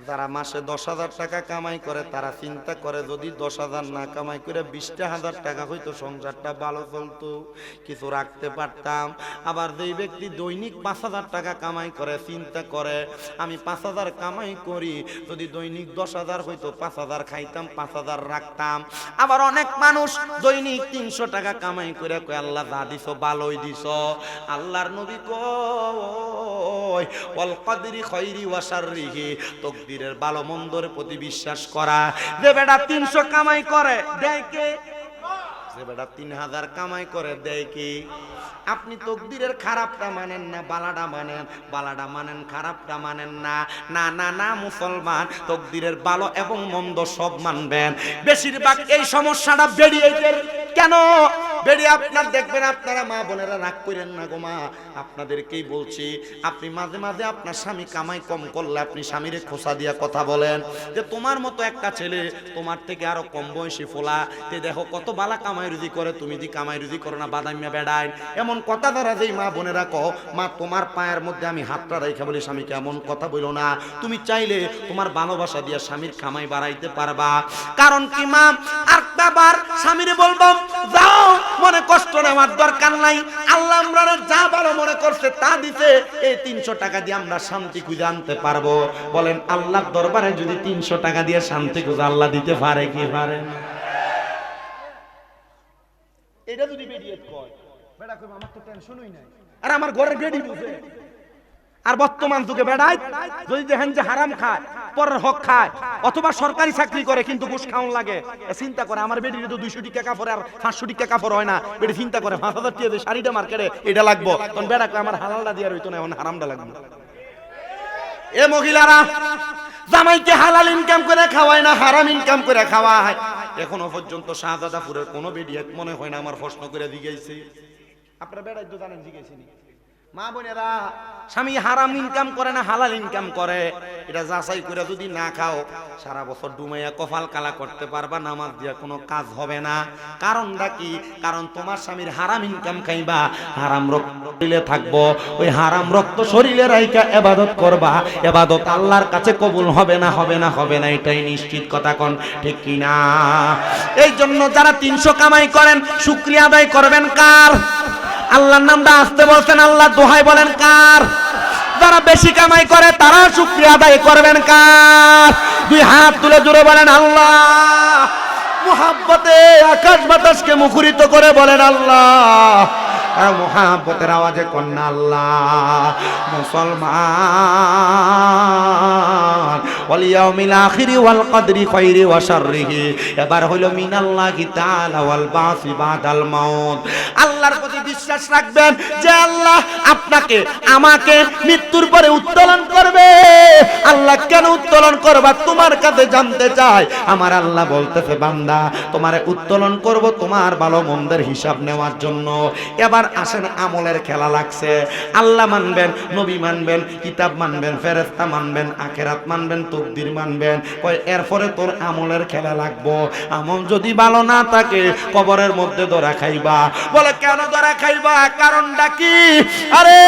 যারা মাসে 10,000 টাকা কামাই করে তারা চিন্তা করে যদি 10,000 না কামাই করে 20,000 টাকা হইতো সংসারটা ভালো চলতো, কিছু রাখতে পারতাম। আবার যেই ব্যক্তি দৈনিক 5,000 টাকা কামাই করে চিন্তা করে আমি 5,000 কামাই করি, যদি দৈনিক 10,000 হইতো 5,000 খাইতাম 5,000 রাখতাম। আবার অনেক মানুষ দৈনিক 300 টাকা কামাই করে কয় আল্লাহ যা দিছো ভালোই দিছো। আল্লাহর নবী কয় ওয়াল কদরি খাইরি ওয়া শাররিহি, তকদিরের ভালো মন্দর প্রতি বিশ্বাস করা। যে বেটা 300 কামাই করে দেয় কে? যে বেটা 3,000 কামাই করে দেয় কি? আপনি তকদিরের খারাপটা মানেন না, বালাটা মানেন, বালাটা মানেন, খারাপটা মানেন না। না না না মুসলমান, তকদিরের ভালো এবং মন্দ সব মানবেন। বেশিরভাগ এই সমস্যাটা বেরিয়ে কেন বেরিয়ে আপনার দেখবেন, আপনারা মা বোনেরা রাগ করেন না গো মা, আপনাদেরকেই বলছি। আপনি মাঝে মাঝে আপনার স্বামী কামাই কম করলে আপনি স্বামীরে খোসা দিয়া কথা বলেন যে তোমার মতো একটা ছেলে তোমার থেকে আরো কম বয়সী ফোলা তে দেখো কত বালা কামাই রুজি করে, তুমি দি কামাই রুজি করো না, বাদামিয়া বেড়ায়। এমন কথা দ্বারা যেই মা বোনেরা কও মা তোমার পায়ের মধ্যে আমি হাতটা রেখে বলি স্বামীকে এমন কথা বলো না। তুমি চাইলে তোমার ভালোবাসা দিয়া স্বামীর কামাই বাড়াইতে পারবা। কারণ কি মা, আরেকবার স্বামীরে বলবো যাও মনে কষ্ট নেওয়ার দরকার নাই, আল্লাহ আমরা যা ভালো মনে করছে তা দিতে, এই 300 টাকা দিয়ে আমরা শান্তি খুঁজে আনতে পারবো। বলেন আল্লাহর দরবারে যদি 300 টাকা দিয়ে শান্তি খুঁজে আল্লাহ দিতে পারে কি পারে না? এটা যদি বেরিয়ে কয় বেটা কইব আমার তো টেনশনই নাই, আর আমার ঘরের বেডি বুঝে। আর বর্তমান যুগে বেড়ায় যদি দেখেন যে হারাম খায়, পরের হক খায়, অথবা সরকারি চাকরি করে কিন্তু ঘুষ খাওয়ান লাগে, চিন্তা করে আমার বেডির তো 200 টাকা কাপড় আর 500 টাকা কাপড় হয় না, বেডি চিন্তা করে 5,000 টাকা দিয়ে শাড়িটা মার্কেটে এটা লাগবো, তখন বেড়া কয় আমার হালালটা দিয়ে হইতো না, এখন হারামটা লাগবে। এ মহিলারা জামাইকে হালাল ইনকাম করে খাওয়ায় না, হারাম ইনকাম করে খাওয়ায়। এখনো পর্যন্ত শাহজাদাপুরের কোনো বেডি মনে হয় না আমার প্রশ্ন করে জিজ্ঞাসা। আপনারা বেড়াই তো জানেন জিজ্ঞাসা মা বোনেরা, স্বামী হারাম ইনকাম করে না হালাল ইনকাম করে, এটা যাচাই করে যদি না খাও সারা বছর ডুমাইয়া কপাল কালা করতে পারবা, নামাজ দিয়া কোনো কাজ হবে না। কারণটা কি? কারণ তোমার স্বামীর হারাম ইনকাম খাইবা, হারাম রক্ত শরীরে থাকবো, ওই হারাম রক্ত শরীরে রাইখা ইবাদত করবা, ইবাদত আল্লাহর কাছে কবুল হবে না, হবে না, হবে না, এটাই নিশ্চিত কথা। কোন ঠিক কি না? এই জন্য যারা 300 কামাই করেন শুকরিয়া আদায় করবেন কার? আল্লাহর নামটা আসতে বলছেন, আল্লাহ দোহাই বলেন কার? যারা বেশি কামাই করে তারা শুকরিয়া আদায় করবেন কার? 2 হাত তুলে জোরে বলেন আল্লাহ। মুহাব্বতে আকাশ বাতাসকে মুখরিত করে বলেন আল্লাহ। আর মুহাব্বতের আওয়াজে কন্যা আল্লাহ। মুসলমান ওয়াল ইয়াউমিল আখিরি ওয়াল কদরি খাইরি ওয়া শাররিহি, এবার হলো মিনাল্লাহি তাআলা ওয়াল বাসি বাদাল মাউত। আল্লাহর প্রতি বিশ্বাস রাখবেন যে আল্লাহ আপনাকে আমাকে মৃত্যুর পরে উত্তোলন করবে। আল্লাহ কেন উত্তোলন করবা তোমার কাছে জানতে চাই। আমার আল্লাহ বলতেছে বান্দা তোমারে উত্তোলন করব তোমার ভালো মন্দের হিসাব নেওয়ার জন্য। এবার আসেন আমলের খেলা লাগছে। আল্লাহ মানবেন, নবী মানবেন, কিতাব মানবেন, ফেরেশতা মানবেন, আখিরাত মানবেন, তাকদীর মানবেন, কই এরপরে তোর আমলের খেলা লাগবো। আমল যদি ভালো না থাকে কবরের মধ্যে ধরা খাইবা। বলে কেন ধরা খাইবা? কারণটা কি? আরে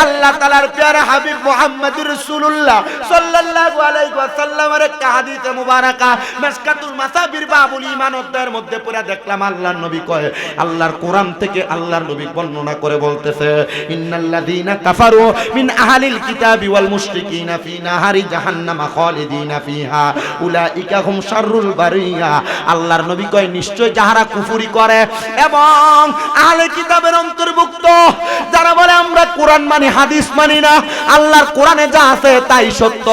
আল্লাহ তাআলার প্যারা হাবিব মুহাম্মদুর রাসূলুল্লাহ সাল্লাল্লাহু আলাইহি ওয়াসাল্লামের একটা হাদিসে মুবারাকা মিশকাতুল মাসাবির বাবুল ঈমান অধ্যায়ের মধ্যে পড়া দেখলাম আল্লাহর নবী কয়, আল্লাহর কোরআন থেকে আল্লাহর নবী বর্ণনা করে বলতেছে, ইন্নাল্লাযীনা কাফারু মিন আহলিল কিতাবি ওয়াল মুশরিকিনা ফি নাহারি জাহান্নামা খালিদিনা ফিহা উলাইকা হুম শাররুল বারিয়া। আল্লাহর নবী কয় নিশ্চয় যারা কুফরি করে এবং আহলে কিতাবের অন্তর্ভুক্ত যারা বলে আমরা কোরআন মানি হাদিস মানি না, আল্লাহর কোরআনে যা আছে তাই সত্য,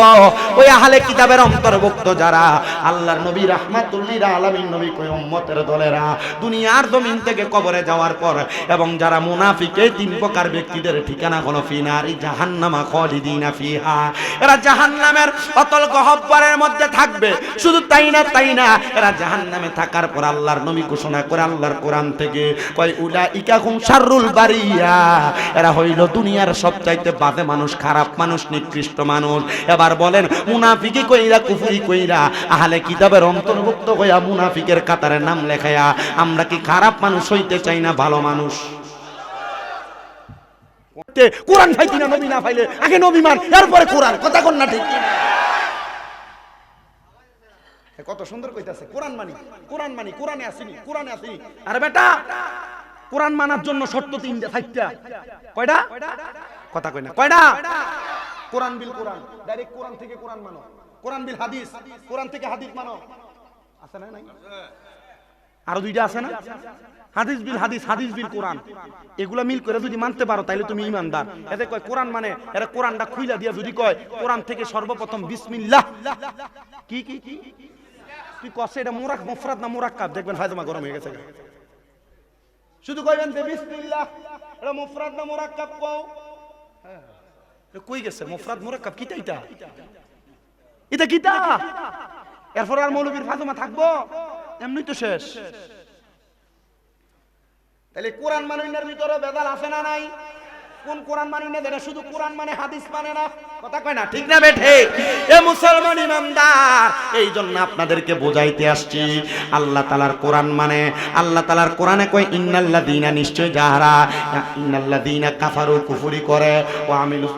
ওই আহলে কিতাবের অন্তর্ভুক্ত যারা আল্লাহর নবী রাহমাতুল লিল আলামিন নবী কয় উম্মতের দলেরা দুনিয়ার জমিন থেকে কবরে যাওয়ার পর এবং যারা মুনাফিক, এই 3 প্রকার ব্যক্তিদের ঠিকানা হলো ফিনারি জাহান্নামা খালিদিনা ফিহা। এরা জাহান্নামের অতল গহ্বরের মধ্যে থাকবে। শুধু তাই না এরা জাহান্নামে থাকার পর আল্লাহর নবী ঘোষণা করে আল্লাহর কোরআন থেকে কয় উলাইকা হুম শাররুল বারিয়া, এরা হইল দুনিয়ার সবচাইতে সবচাইতে বাজে মানুষ, খারাপ মানুষ, নিকৃষ্ট মানুষ। এবার বলেন মুনাফিকি কইরা, কুফরি কইরা, আহলে কিতাবের অন্তর্ভুক্ত হইয়া মুনাফিকের কাতারে নাম লেখায়া আমরা কি খারাপ মানুষ হইতে চাই না ভালো মানুষ? কোরআন পাইতি না নবী না পাইলে আগে নবী মান, এরপরে কোরআন। কথা কোন না ঠিক কিনা? কত সুন্দর কইতাছে কোরআন মানি, কোরআন মানি, কোরআনে আসিনি, কোরআনে আসিনি। আরে বেটা, কোরআন মানার জন্য শর্ত তিনটা থাকতা। কয়টা? কথা কই না, কয়টা? কোরআন বিল কোরআন, ডাইরেক্ট কোরআন থেকে কোরআন মানো। কোরআন বিল হাদিস, কোরআন থেকে হাদিস মানো। আছে না? নাই? আরো দুইটা আছে না? হাদিস বিল হাদিস, হাদিস বিল কোরআন। এগুলা মিল করে যদি মানতে পারো তাহলে তুমি ঈমানদার। এতে কয় কোরআন মানে এরা কোরআনটা খুইলা দিয়া যদি কয় কোরআন থেকে সর্বপ্রথম বিসমিল্লাহ, কি কি কি তুই কসে এটা মুরাক মুফরাদ না মুরাক্কাব, দেখবেন ফায়দামা গরম হয়ে গেছে। শুধু কইবেন যে বিসমিল্লাহ, এটা মুফরাদ না মুরাক্কাব কও। হ্যাঁ, কই গেছে মুফরাদ মুরাক্কাব কিটা? এটা এটা কিটা? এরপর আর মৌলবীর ফায়দামা থাকবো? এমনি তো শেষ। তাহলে কোরআন মানিনার ভিতরে বেদাল আছে না নাই? কোন কোরআন মানি না? যেটা শুধু কোরআন মানে হাদিস মানে না। কথা কয় না ঠিক না বেঠে? এ মুসলমান ইমানদার, এই জন্য আপনাদেরকে বোঝাইতে আসছি আল্লাহ তাআলার কোরআন মানে, আল্লাহ তাআলার কোরআনে কয় ইন্নাল্লাযীনা, নিশ্চয় যাহারা, ইন্নাল্লাযীনা কাফারু, কুফরি করে, ওয়া আমিলু,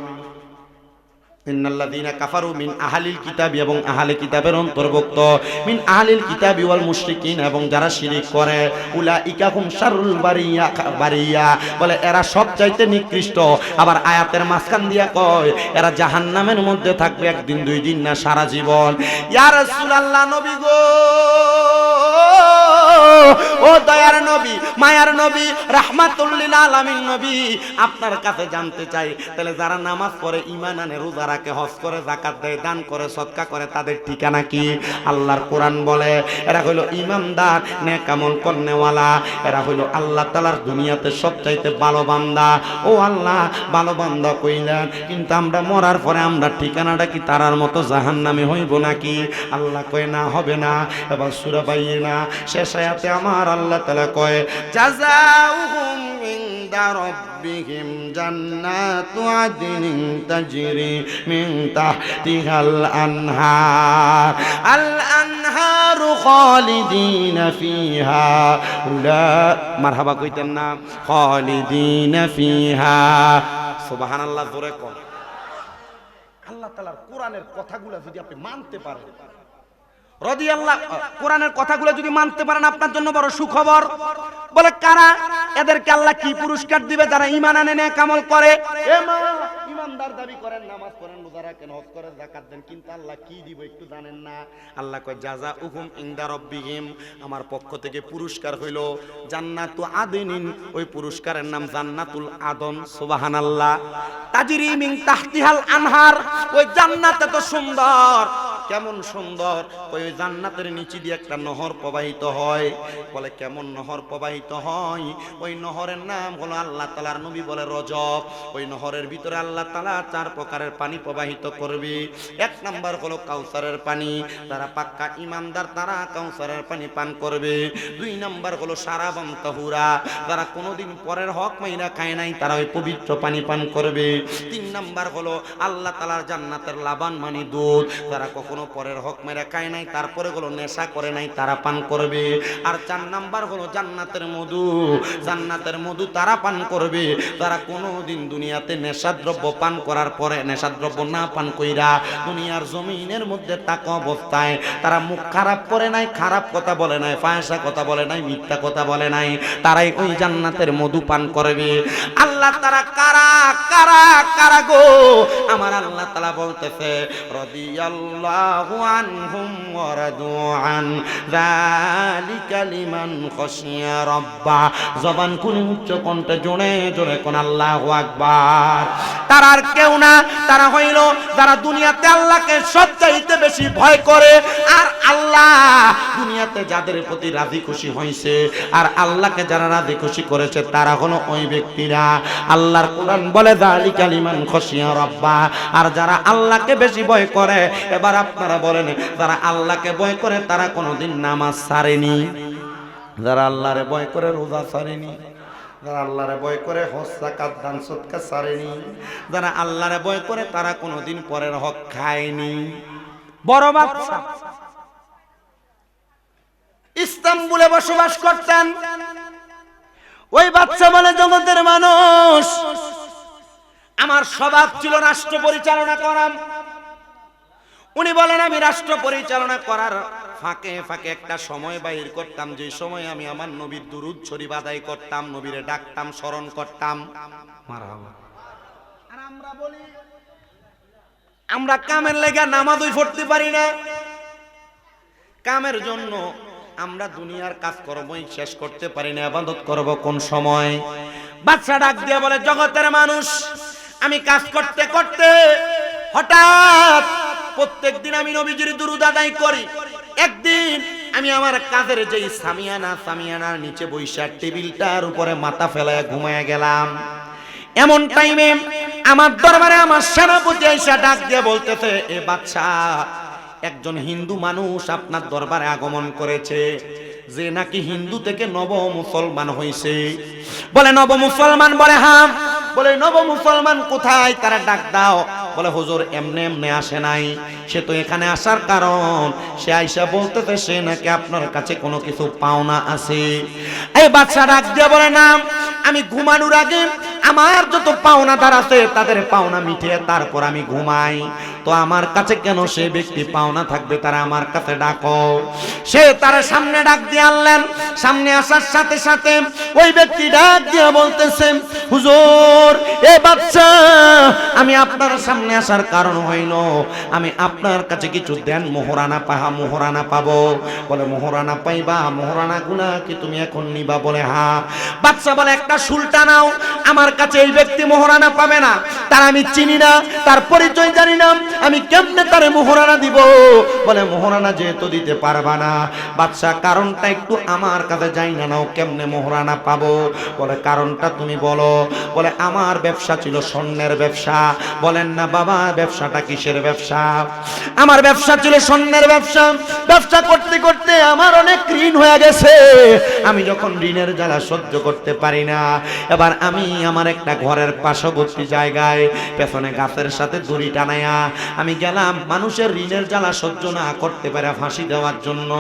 ইন্নাল্লাযীনা কাফারু মিন আহলিল কিতাবি, এবং আহলে কিতাবের অন্তর্ভুক্ত, মিন আহলিল কিতাবি ওয়াল মুশরিকিন, এবং যারা শিরক করে, উলাইকা হুম শাররুল বারিয়া, বলে এরা সবচাইতে নিকৃষ্ট। আবার আয়াতের মাঝখান দিয়া কয় এরা জাহান্নামের মধ্যে থাকবে একদিন, দুই দিন না, সারা জীবন। ইয়া রাসূলুল্লাহ, নবী গো, ও দয়ার নবী, মায়ার নবী, রাহমাতুল লিল আলামিন নবী, আপনার কাছে জানতে চাই তাহলে যারা নামাজ পড়ে, ঈমান আনে, রোজা রাখে, হজ করে, যাকাত দেয়, দান করে, সদকা করে, তাদের ঠিকানা কি? আল্লাহর কোরআন বলে এরা হইল ঈমানদার, নেক আমল করনেওয়ালা, এরা হইল আল্লাহ তাআলার দুনিয়াতে সবচাইতে ভালো বান্দা। ও আল্লাহ, ভালো বান্দা কইলেন, কিন্তু আমরা মরার পরে আমরা ঠিকানাটা কি তারার মতো জাহান্নামে হইব নাকি? আল্লাহ কয় না, হবে না। এবার সূরা বাইয়িনা শেষ আয়াতে আমার আল্লাহ তাআলা কয় জাযাউহুম ইনদা রাব্বিহিম জান্নাতু আদনিন তাজরি মিন তাহতিহাল আনহার, আল আনহারু খালিদিনা ফিহা, উলা মারহাবা কইতেন না, খালিদিনা ফিহা। সুবহানাল্লাহ, জোরে কর। আল্লাহ তাআলার কোরআনের কথাগুলো যদি আপনি মানতে পারেন, কোরআনের কথাগুলো যদি মানতে পারেন, আপনার জন্য বড় সুখবর। বলে কারা? এদেরকে আল্লাহ কি পুরস্কার দিবে? যারা ঈমান আনে, নেক আমল করে। এ মা, ঈমানদার দাবি করেন, নামাজ পড়েন, রোজা রাখেন, হজ করেন, যাকাত দেন, কিন্তু আল্লাহ কি দিব একটু জানেন না? আল্লাহ কয় জাযাউহুম ইনদা রাব্বিহিম, আমার পক্ষ থেকে পুরস্কার হইল জান্নাতু আদনিন, ওই পুরস্কারের নাম জান্নাতুল আদন। সুবহানাল্লাহ। তাজরি মিন তাহতিহাল আনহার, ওই জান্নাত এত সুন্দর। কেমন সুন্দর? ওই জান্নাতের নিচে দিয়ে একটা নহর প্রবাহিত হয়। বলে কেমন নহর প্রবাহিত হয়? ওই নহরের নাম হলো, আল্লাহ তাআলার নবী বলে রজব। ওই নহরের ভিতরে আল্লাহ তাআলা 4 প্রকারের পানি প্রবাহিত করবে। 1 নাম্বার হলো কাউসারের পানি, যারা পাক্কা ঈমানদার তারা কাউসারের পানি পান করবে। 2 নাম্বার হলো সারাবান তাহুরা, যারা কোনোদিন পরের হক মাইরা খায় নাই তারা ওই পবিত্র পানি পান করবে। 3 নাম্বার হলো আল্লাহ তাআলার জান্নাতের লাবান মানে দুধ, যারা কখনো পরের হক মেরা খায় নাই, তারপরে হলো নেশা করে নাই, তারা পান করবে। আর 4 নাম্বার হলো জান্নাতের মধু, জান্নাতের মধু তারা পান করবে, তারা কোনোদিন দুনিয়াতে নেশাদ্রব্য পান করার পরে, নেশাদ্রব্য না পান কইরা দুনিয়ার জমিনের মধ্যে থাকা অবস্থায় তারা মুখ খারাপ করে নাই, খারাপ কথা বলে নাই, ফাহিশা কথা বলে নাই, মিথ্যা কথা বলে নাই, তারাই ওই জান্নাতের মধু পান করবে। আল্লাহ তারা কারা কারা কারা গো? আমার আল্লাহ তাআলা বলতেছে রাদিয়াল্লাহু আনহুম ওয়া রাদু আন, যালিকা লিমান খাশিয়া রাব্বা। জবান খুলে উচ্চ কণ্ঠে জোরে জোরে কোন আল্লাহু আকবার। তারা আর কেউ না, তারা হইল যারা দুনিয়াতে আল্লাহকে সবচাইতে বেশি ভয় করে, আর আল্লাহ দুনিয়াতে যাদের প্রতি রাজি খুশি হয়েছে, আর আল্লাহকে যারা রাজি খুশি করেছে তারা হলো ওই ব্যক্তিরা। আল্লাহর কোরআন বলে যালিকা লিমান খাশিয়া রাব্বা। আর যারা আল্লাহকে বেশি ভয় করে, এবার আপনারা বলেন যারা আল্লাহকে ভয় করে তারা কোনোদিন নামাজ ছাড়েনি, যারা আল্লাহরে ভয় করে রোজা ছাড়েনি, যারা আল্লাহরে ভয় করে হজ যাকাত দান সদকা ছাড়েনি, যারা আল্লাহরে ভয় করে তারা কোনোদিন পরের হক খায়নি। বড় বাচ্চা ইস্তাম্বুলে বসবাস করতেন। ওই বাচ্চা বলে, জগতের মানুষ, আমার স্বভাব ছিল রাষ্ট্র পরিচালনা করা। উনি বলেন, আমি রাষ্ট্র পরিচালনা করার ফাঁকে ফাঁকে একটা সময় বাইর করতাম, যে সময় আমি আমার নবীর দুরূদ শরীফ আদায় করতাম, নবীরে ডাকতাম, স্মরণ করতাম। মারহাবা। আর আমরা বলি, আমরা কামের লেগে নামাজই পড়তে পারি না। কামের জন্য আমরা দুনিয়ার কাজকর্মই শেষ করতে পারি না, ইবাদত করব কোন সময়? বাচ্চা ডাক দিয়ে বলে, জগতের মানুষ, আমি কাজ করতে করতে হঠাৎ প্রত্যেকদিন আমি নবীজির দুরূদ আদায় করি। একদিন আমি আমার কাজের যেই সামিয়ানার নিচে বইসা টেবিলটার উপরে মাথা ফেলায় ঘুমায় গেলাম। এমন টাইমে আমার দরবারে আমার সেনাপতি আইসা ডাক দিয়ে বলতেছে, এ বাদশা, একজন হিন্দু মানুষ আপনার দরবারে আগমন করেছে, যে নাকি হিন্দু থেকে নব মুসলমান হয়েছে। বলে, নব মুসলমান? বলে, হ্যাঁ। বলে, নব মুসলমান কোথায়? তারা ডাক দাও। বলে, হুজুর এমনি এমনি আসে নাই, সে তো এখানে আসার কারণ, সে আইসা বলতেছে সে নাকি আপনার কাছে কোনো কিছু পাওনা আছে। এই বাচ্চা ডাক দিয়ে বলে, না, আমি ঘুমানোর আগে আমার যত পাওনাদার আছে তাদের পাওনা মিটিয়ে তারপর আমি ঘুমাই। তো আমার কাছে কেন সে ব্যক্তি পাওনা থাকবে? তারা আমার কাছে ডাকো। সে তারা সামনে ডাক দিয়ে আনলেন। সামনে আসার সাথে সাথে ওই ব্যক্তি ডাক দিয়ে বলতেছে, হুজুর, এ বাচ্চা, আমি আপনার সামনে আসার কারণ হইল আমি আপনার কাছে কিছু দেন মোহরানা পাবো। বলে, মোহরানা পাইবা? মোহরানা গুলা কি তুমি এখন নিবা? বলে, হ্যাঁ। বাচ্চা বলে, একটা সুলটা নাও। আমার কাছে এই ব্যক্তি মোহরানা পাবে না, তার আমি চিনি না, তার পরিচয় জানি না, আমি কেমনে তারে মোহরানা দিব? বলে, মোহরানা যেহেতু দিতে পারবা না, বাদশা, কারণটা একটু আমার কাছে যাই না, নাও, কেমনে মোহরানা পাবো? বলে, কারণটা তুমি বলো। বলে, আমার ব্যবসা ছিল স্বর্ণের ব্যবসা। বলেন না বাবা, ব্যবসাটা কিসের ব্যবসা? আমার ব্যবসা ছিল স্বর্ণের ব্যবসা। ব্যবসা করতে করতে আমার অনেক ঋণ হয়ে গেছে। আমি যখন ঋণের জ্বালা সহ্য করতে পারি না, এবার আমি আমার একটা ঘরের পার্শ্ববর্তী জায়গায় পেছনে গাছের সাথে দড়ি টানায়া আমি গেলাম মানুষের ঋণের জ্বালা সহ্য না করতে পারে ফাঁসি দেওয়ার জন্য।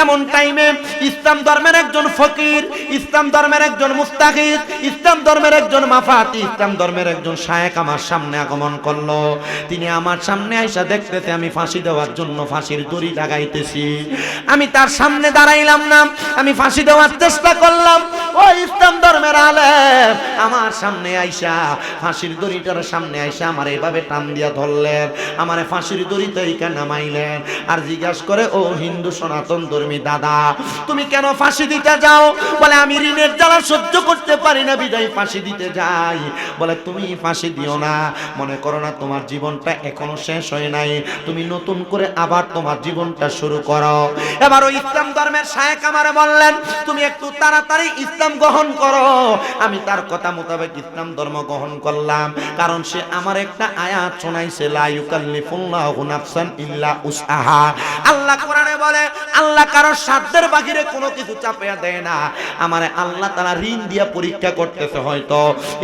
এমন টাইমে ইসলাম ধর্মের একজন ফকির, ইসলাম ধর্মের একজন মুস্তাহিদ, ইসলাম ধর্মের একজন মাফাতি, ইসলাম ধর্মের একজন শায়েখ আমার সামনে আগমন করলো। তিনি আমার সামনে আইসা দেখতেছে আমি ফাঁসি দেওয়ার জন্য ফাঁসির দড়ি লাগাইতেছি। আমি তার সামনে দাঁড়াইলাম না, আমি ফাঁসি দেওয়ার চেষ্টা করলাম। ওই ইসলাম ধর্মের আলেম আমার সামনে আইসা ফাঁসির দড়িটার সামনে আইসা আমার এইভাবে টান দিয়া ধরলেন, আমারে ফাঁসির দড়িতে নামাইলেন। আর জিজ্ঞাসা করে, ও হিন্দু সনাতন ধর্মী দাদা, তুমি কেন ফাঁসি দিতে যাও? বলে, আমি ঋণের জ্বালা সহ্য করতে পারি না, বিদায় ফাঁসি দিতে যাই। বলে, তুমি ফাঁসি দিও না, মনে করো না তোমার জীবনটা এখনো শেষ হয় নাই, তুমি নতুন করে আবার তোমার জীবনটা শুরু করো। এবার ওই ইসলাম ধর্মের শায়েখ আমারে বললেন, তুমি একটু তাড়াতাড়ি ইসলাম গ্রহণ করো। আমি তার কথা মোতাবেক ইসলাম ধর্ম গ্রহণ করলাম, কারণ সে আমার একটা আয়াত শোনাইছে, লা ইউকাল্লিফুল্লাহু নাফসান ইল্লা উসআহা। আল্লাহ কোরআনে বলে, আল্লাহ কারোর সাধ্যের বাহিরে কোনো কিছু চাপিয়ে দেয় না। আমারে আল্লাহ তাআলা ঋণ দিয়া পরীক্ষা করতেছে হয়তো,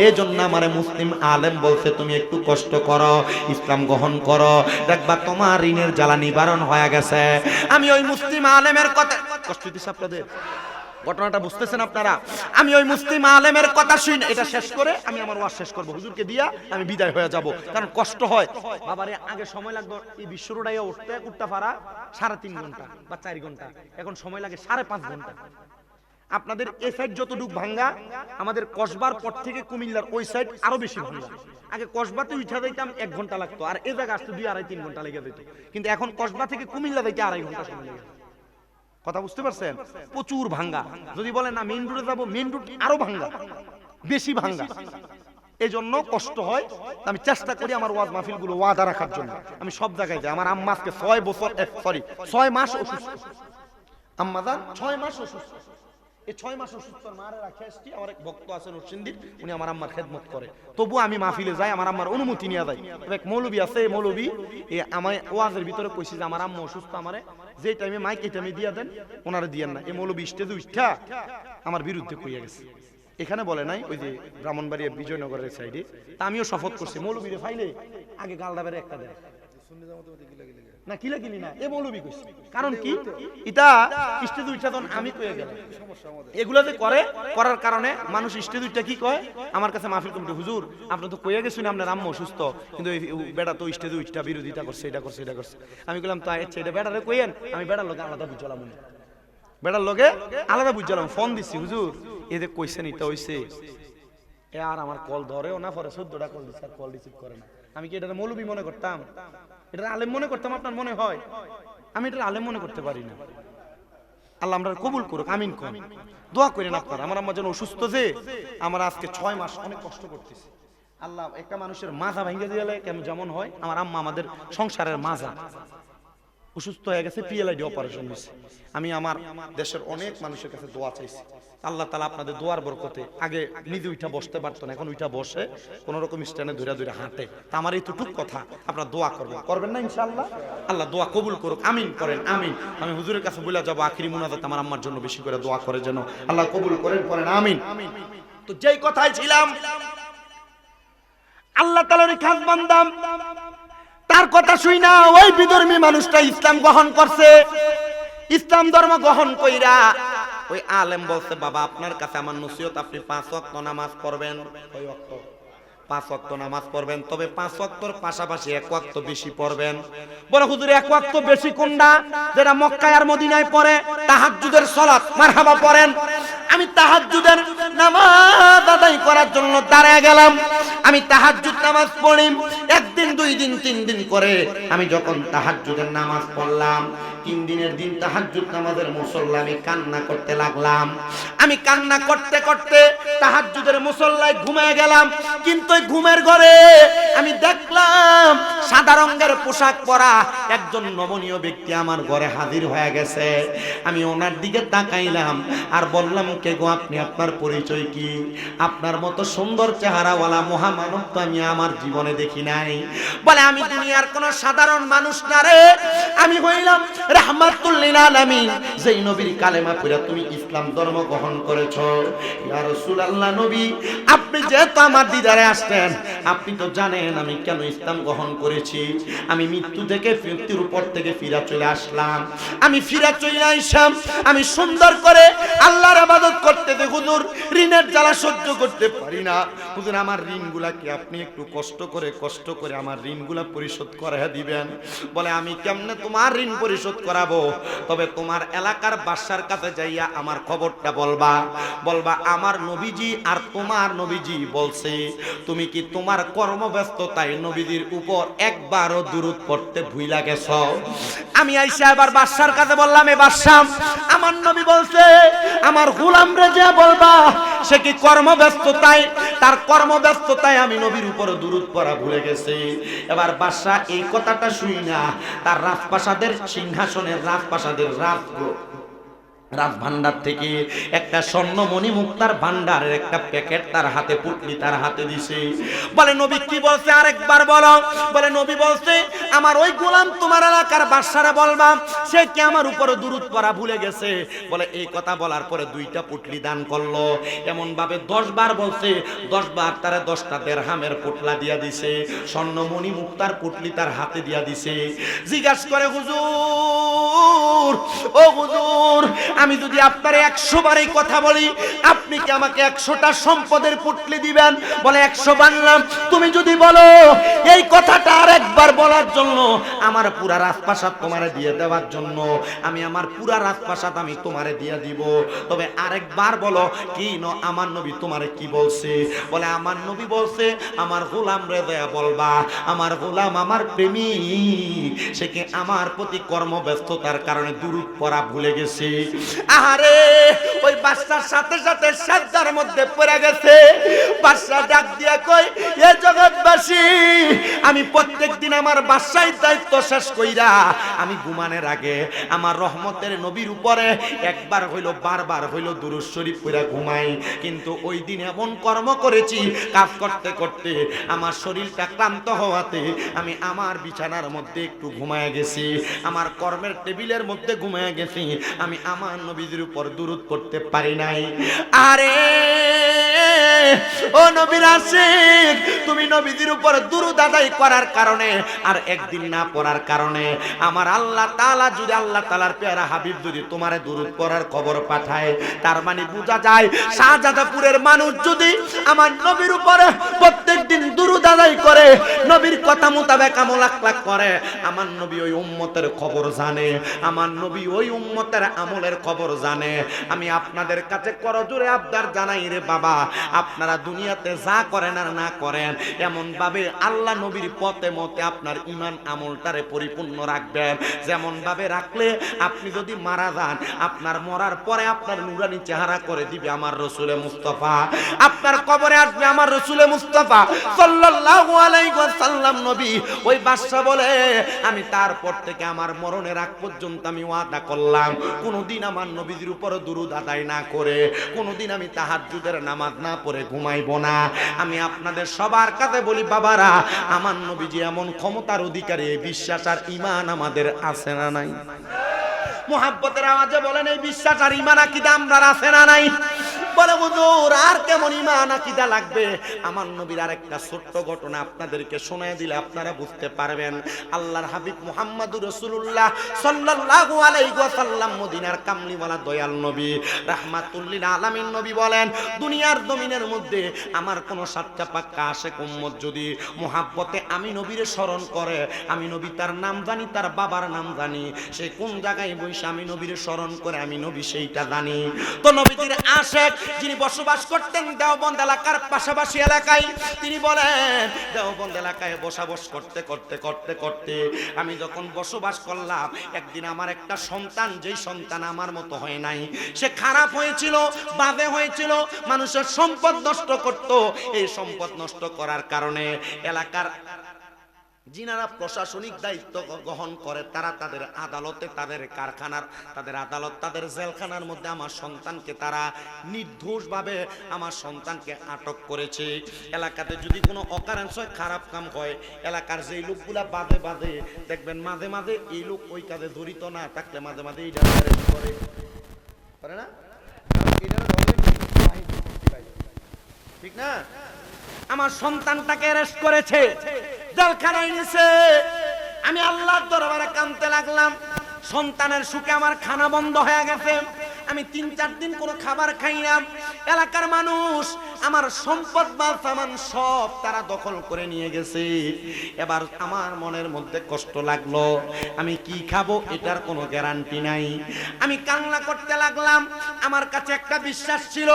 এজন্য আমারে মুসলিম আলেম বলছে তুমি একটু কষ্ট করো, ইসলাম গ্রহণ করো, দেখবা তোমার ঋণের জ্বালা নিবারণ হয়ে গেছে। আমি ওই মুসলিম আলেমের কথা, কষ্ট দিছে আপনাদের? ঘটনাটা বুঝতেছেন আপনারা? আমি ওই মুসলিম আলেমের কথা শুনে এটা শেষ করে আমি আমার ওয়াজ শেষ করব, হুজুরকে দিয়া আমি বিদায় হয়ে যাব, কারণ কষ্ট হয়। বাবারে, আগে সময় লাগতো এই বিশ্ব রোডাইয়া উঠতে পারা 3.5 ঘন্টা বা 4 ঘন্টা, এখন সময় লাগে 5.5 ঘন্টা। আপনাদের এই সাইড যতটুক ভাঙ্গা, আমাদের কসবার পর থেকে কুমিল্লার ওই সাইড আরো বেশি ভাঙ্গা। আগে কসবাতে উঠা যাইতাম 1 ঘন্টা লাগতো, আর এই জায়গা আসতে 2-2.5-3 ঘন্টা লেগে যেত, কিন্তু এখন কসবা থেকে কুমিল্লা যাইতে 2.5 ঘন্টা সময় লাগে। কথা বুঝতে পারছেন? প্রচুর ভাঙ্গা। যদি বলেন না মেইন রোডে যাবো, মেইন রোড আরো ভাঙ্গা, বেশি ভাঙ্গা, এই জন্য কষ্ট হয়। আমি চেষ্টা করি আমার ওয়াজ মাহফিল গুলো ওয়াদা রাখার জন্য। আমি সব জায়গায় যাই। আমার আম্মা আজকে 6 মাস অসুস্থ। আম্মা জান 6 মাস অসুস্থ। এই 6 মাস অসুস্থ মারে রাখে আসছি। আমার এক ভক্ত আছেন নরসিংদীর, উনি আমার আম্মার খেদমত করে, তবু আমি মাহফিলে যাই, আমার আম্মার অনুমতি নিয়ে যাই। এক মৌলবী আছে, এই মৌলবী আমার ওয়াজের ভিতরে কইছি যে আমার আম্মা অসুস্থ, আমারে যে টাইমে মাইক এই টাইমে দিয়া দেন, ওনারে দিয়েন না। এই মৌলবী স্টেজে উঠা আমার বিরুদ্ধে কইয়া গেছে। এখানে বলে নাই, ওই যে ব্রাহ্মণবাড়িয়া বিজয়নগরের সাইডে। তা আমিও শপথ করছি মৌলবীরে ফাইলে আগে গালডা বেড়ে একটা দেয় না, কিলা কিলি না, এ মৌলবী কইছি। কারণ কি এটা স্টেজ উচ্চাদন আমি কয়ে গেলাম, এগুলা যে করার কারণে মানুষ স্টেজ উচ্চা কি কয় আমার কাছে মাহফিল কমিটি, হুজুর আপনি তো কয়ে গেছেন আপনার আম্মু অসুস্থ, কিন্তু বেটা তো স্টেজ উচ্চা বিরোধিতা করছে, এটা করছে এটা করছে। আমি বললাম তা আচ্ছা এটা বেটারে কইেন, আমি বেটার লোকে আলাদা বুঝলাম, বেটার লোকে আলাদা বুঝলাম। ফোন দিচ্ছি, হুজুর এদের কইছেন এটা হইছে, এ আর আমার কল ধরেও না, পরে 14টা কল দিচ্ছে আর কল রিসিভ করে না। আমি কি এটা মৌলবী মনে করতাম, এটা আলেম মনে করতাম? আপনার মনে হয় আমি এটা আলেম মনে করতে পারি না। আল্লাহ আমরা কবুল করুক, আমিন কোন। দোয়া করেন আপনারা, আমার আম্মা যেন অসুস্থ, যে আমরা আজকে 6 মাস অনেক কষ্ট করতেছি। আল্লাহ একটা মানুষের মাজা ভেঙে দিলে কেমন যেমন হয়, আমার আম্মা আমাদের সংসারের মাজা অসুস্থ হয়ে গেছে, পিএলআইডি অপারেশন হয়েছে। আমি আমার দেশের অনেক মানুষের কাছে দোয়া চাইছি, আল্লাহ তাআলা আপনাদের দোয়ার বরকতে, আগে নিজে উঠা বসতে পারতো না, এখন উঠা বসে কোন রকম স্ট্যান্ডে ধরে ধরে হাঁটে। তা আমার এইটুক কথা আপনারা দোয়া করবেন না ইনশাআল্লাহ? আল্লাহ দোয়া কবুল করুক, আমিন করেন, আমিন। আমি হুজুরের কাছে বলে যাবো আখিরি মুনাজাত আমার আম্মার জন্য বেশি করে দোয়া করে, যেন আল্লাহ কবুল করেন, আমিন। তো যেই কথায় ছিলাম, আল্লাহ তাআলার খাস বান্দা, তার কথা শুই না ওই বিধর্মী মানুষটা ইসলাম গ্রহণ করছে। ইসলাম ধর্ম গ্রহণ কইরা ওই আলেম বলছে, বাবা আপনার কাছে আমার নসিহত, আপনি 5 ওয়াক্ত নামাজ পড়বেন। কয় ওয়াক্ত? 5 ওয়াক্ত নামাজ পড়বেন, তবে 5 ওয়াক্তর পাশাপাশি 1 ওয়াক্ত বেশি পড়বেন। বলে হুজুর 1 ওয়াক্ত বেশি কোনটা? যেটা মক্কায় আর মদিনায় পড়ে তাহাজ্জুদের সালাত। মারহাবা পড়েন। আমি তাহাজ্জুদের নামাজ আদায় করার জন্য দাঁড়ায় গেলাম। আমি তাহাজ্জুদ নামাজ পড়ি, একদিন 2 দিন 3 দিন করে আমি যখন তাহাজ্জুদের নামাজ পড়লাম, 3 দিনের দিন তাহাজ্জুদ নামাজের মুসল্লা আমি কান্না করতে লাগলাম। আমি কান্না করতে করতে তাহাজ্জুদের মুসল্লায় ঘুমিয়ে গেলাম। কিন্তু ওই ঘুমের ঘরে আমি দেখলাম সাদা রঙের পোশাক পরা একজন নমনীয় ব্যক্তি আমার ঘরে হাজির হয়ে গেছে। আমি ওনার দিকে তাকাইলাম আর বললাম, কে গো আপনি, আপনার পরিচয় কি? আপনার মতো সুন্দর চেহারাওয়ালা মহামানব তো আমি আমার জীবনে দেখি নাই। বলে আমি দুনিয়ার কোন সাধারণ মানুষ না রে, আমি হইলাম রাহমাতুল লিল আলামিন, যেই নবীর কালেমা পড়ে তুমি ইসলাম ধর্ম গ্রহণ করেছো। ইয়া রাসূলুল্লাহ নবী, আপনি যেহেতু আমার দিদারে আসছেন, আপনি তো জানেন আমি কেন ইসলাম গ্রহণ করেছি। আমি মৃত্যু থেকে মৃত্যুর উপর থেকে ফিরে চলে আসলাম। আমি ফিরে চলে আইসাম, আমি সুন্দর করে আল্লাহর ইবাদত করতে দে হুজুর, ঋণের জ্বালা সহ্য করতে পারি না হুজুর। আমার ঋণগুলা কি আপনি একটু কষ্ট করে আমার ঋণগুলা পরিশোধ করে দিবেন? বলে আমি কেমনে তোমার ঋণ পরিশোধ করাবো? তবে তোমার এলাকার বাদশার কাছে যাইয়া আমার খবরটা বলবা আমার নবীজি আর তোমার নবীজি বলছে, তুমি কি তোমার কর্মব্যস্ততায় নবীজির উপর একবারও দুরূদ পড়তে ভুইলা গেছো? আমি আইসা এবার বাদশার কাছে বললাম, এ বাদশা, আমার নবী বলছে আমার গোলামরে যা বলবা সে কি তার কর্মব্যস্ততায় আমি নবীর উপর দুরূদ পড়া ভুলে গেছি। এবার বাদশা এই কথাটা শুই না তার রাজপ্রাসাদের সিংহাসনের রাজপ্রাসাদের রাজভান্ডার থেকে একটা স্বর্ণমণি মুক্তার ভান্ডারের একটা প্যাকেট তার হাতে, পুটলি তার হাতে দিছে। বলে নবী কি বলছে আরেকবার বলো। বলে নবী বলছে আমার ওই গোলাম তোমার এলাকার বাদশারে বলবা সে কি আমার উপর দুরূদ পড়া ভুলে গেছে। বলে এই কথা বলার পরে 2টা পুটলি দান করলো। এমন ভাবে 10 বার বলছে, 10 বার তারা 10টা দিরহামের পুটলা দিয়া দিছে, স্বর্ণমণি মুক্তার পুটলি তার হাতে দিয়া দিছে। জিজ্ঞাসা করে, হুজুর ও হুজুর, আমি যদি আপনারে 100 বার এই কথা বলি আপনি কি আমাকে 100টা সম্পদের পুটলি দিবেন? বলে 100 বানলাম। তুমি যদি বলো এই কথাটা আরেকবার বলার জন্য, আমার পুরা রাজপ্রাসাদ তোমারে দিয়ে দেওয়ার জন্য, আমি আমার পুরা রাজপ্রাসাদ আমি তোমারে দিয়ে দিব। তবে আরেকবার বলো কি আমার নবী তোমারে কি বলছে? বলে আমার নবী বলছে আমার গোলাম রে দেয়া বলবা আমার গোলাম আমার প্রেমিক, সে কি আমার প্রতি কর্মব্যস্ততার কারণে দুরূদ পড়া ভুলে গেছে। আহারে ওই বাদশার সাথে সাথে সাজদার মধ্যে পড়ে গেছে। বাদশা ডাক দিয়া কই, এ জগৎবাসী, আমি প্রত্যেকদিন আমার বাদশার দায়িত্ব শেষ কইরা আমি ঘুমানোর আগে আমার রহমতের নবীর উপরে একবার হইল বারবার হইল দুরূদ শরীফ পড়া ঘুমাই। কিন্তু ওই দিন এমন কর্ম করেছি, কাজ করতে করতে আমার শরীরটা ক্লান্ত হওয়াতে আমি আমার বিছানার মধ্যে একটু ঘুমায় গেছি, আমার কর্মের টেবিলের মধ্যে ঘুমায় গেছি, আমি আমার নবীর উপর দুরূদ পড়তে পারি নাই। আরে ও নবীর আশিক, তুমি নবীদের উপর দুরূদ আদায় করার কারণে আর একদিন না পড়ার কারণে আমার আল্লাহ তাআলা যদি আল্লাহ তাআলার পেয়ারা হাবিব যদি তোমারে দুরূদ পড়ার খবর পাঠায়, তার মানে বোঝা যায় শাহজাদাপুরের মানুষ যদি আমার নবীর উপরে প্রত্যেকদিন দুরূদ আদায় করে, নবীর কথা মোতাবেক আমল আখলাক করে, আমার নবী ওই উম্মতের খবর জানে, আমার নবী ওই উম্মতের আমলের খবর জানে। আমি আপনাদের কাছে করজোরে আবদার জানাই রে বাবা, আপনারা দুনিয়াতে যা করেন আর না করেন এমন ভাবে আল্লাহ নবীর পথে মতে আপনার ঈমান আমলটারে পরিপূর্ণ রাখবেন। যেমন ভাবে রাখলে আপনি যদি মারা যান, আপনার মরার পরে আপনার নূরানি চেহারা করে দিবে আমার রাসূলে মুস্তাফা, আপনার কবরে আসবে আমার রাসূলে মুস্তাফা সাল্লাল্লাহু আলাইহি ওয়াসাল্লাম নবী। ওই বাদশা বলে আমি তারপর থেকে আমার মরণের আগ পর্যন্ত আমি ওয়াদা করলাম কোনদিন আমার নবীর উপর দুরূদ আদায় না করে, কোনদিন আমি তাহাজ্জুদের নামাজ না পড়ে ঘুমাইবো না। আমি আপনাদের সবার কাছে বলি বাবারা, আমার নবীজি এমন ক্ষমতার অধিকারী, এই বিশ্বাস আর ঈমান আমাদের আছে না নাই? মুহাব্বতের আওয়াজে বলেন এই বিশ্বাস আর ঈমান আকীদা আমরা আছে না নাই? বলে হুজুর আর কেমন ঈমান আকীদা লাগবে? আমার নবীর আরেকটা ছোট্ট ঘটনা আপনাদেরকে শোনায় দিলে আপনারা বুঝতে পারবেন। আল্লাহর হাবিব মুহাম্মদুর রাসূলুল্লাহ সাল্লাল্লাহু আলাইহি ওয়াসাল্লাম মদিনার কামলিওয়ালা দয়াল নবী রাহমাতুল লিল আলামিন নবী বলেন, দুনিয়ার জমিনের মধ্যে আমার কোন সাতটা পাক্কা আশিক উম্মত যদি মুহাব্বতে আমি নবীরে স্মরণ করে, আমি নবী তার নাম জানি, তার বাবার নাম জানি, সে কোন জায়গায় বসে আমি নবীরে স্মরণ করে আমি নবী সেইটা জানি। তো নবীজির আশিক যিনি বসবাস করতেন দেওবন্দ এলাকার পাশাপাশি এলাকায়, তিনি বলেন দেওবন্দ এলাকায় বসবাস করতে করতে করতে করতে আমি যখন বসবাস করলাম, একদিন আমার একটা সন্তান, যেই সন্তান আমার মতো হয় নাই, সে খারাপ হয়েছিল, বাজে হয়েছিল, মানুষের সম্পদ নষ্ট করত। এই সম্পদ নষ্ট করার কারণে এলাকার যিনারা প্রশাসনিক দায়িত্ব গ্রহণ করে তারা তাদের আদালতে, তাদের কারখানার, তাদের আদালত, তাদের জেলখানার মধ্যে আমার সন্তানকে তারা নির্দোষভাবে আমার সন্তানকে আটক করেছে। এলাকাতে যদি কোনো অকারেন্স হয়, খারাপ কাম হয়, এলাকার যেই লোকগুলা বাদে বাদে দেখবেন মাঝে মাঝে এই লোক ওই কাজে জড়িত না থাকলে মাঝে মাঝে এইটা করে না, ঠিক না? আমার সন্তানটাকে অ্যারেস্ট করেছে, জেলখানায় নিছে। আমি আল্লাহর দরবারে কাঁদতে লাগলাম, সন্তানের সুখে আমার খানা বন্ধ হয়ে গেছে, আমি ৩-৪ দিন কোনো খাবার খাই না। এলাকার মানুষ আমার সম্পদ মাল সামান সব তারা দখল করে নিয়ে গেছে। এবার আমার মনের মধ্যে কষ্ট লাগলো, আমি কি খাবো এটার কোনো গ্যারান্টি নাই। আমি কান্না করতে লাগলাম। আমার কাছে একটা বিশ্বাস ছিল,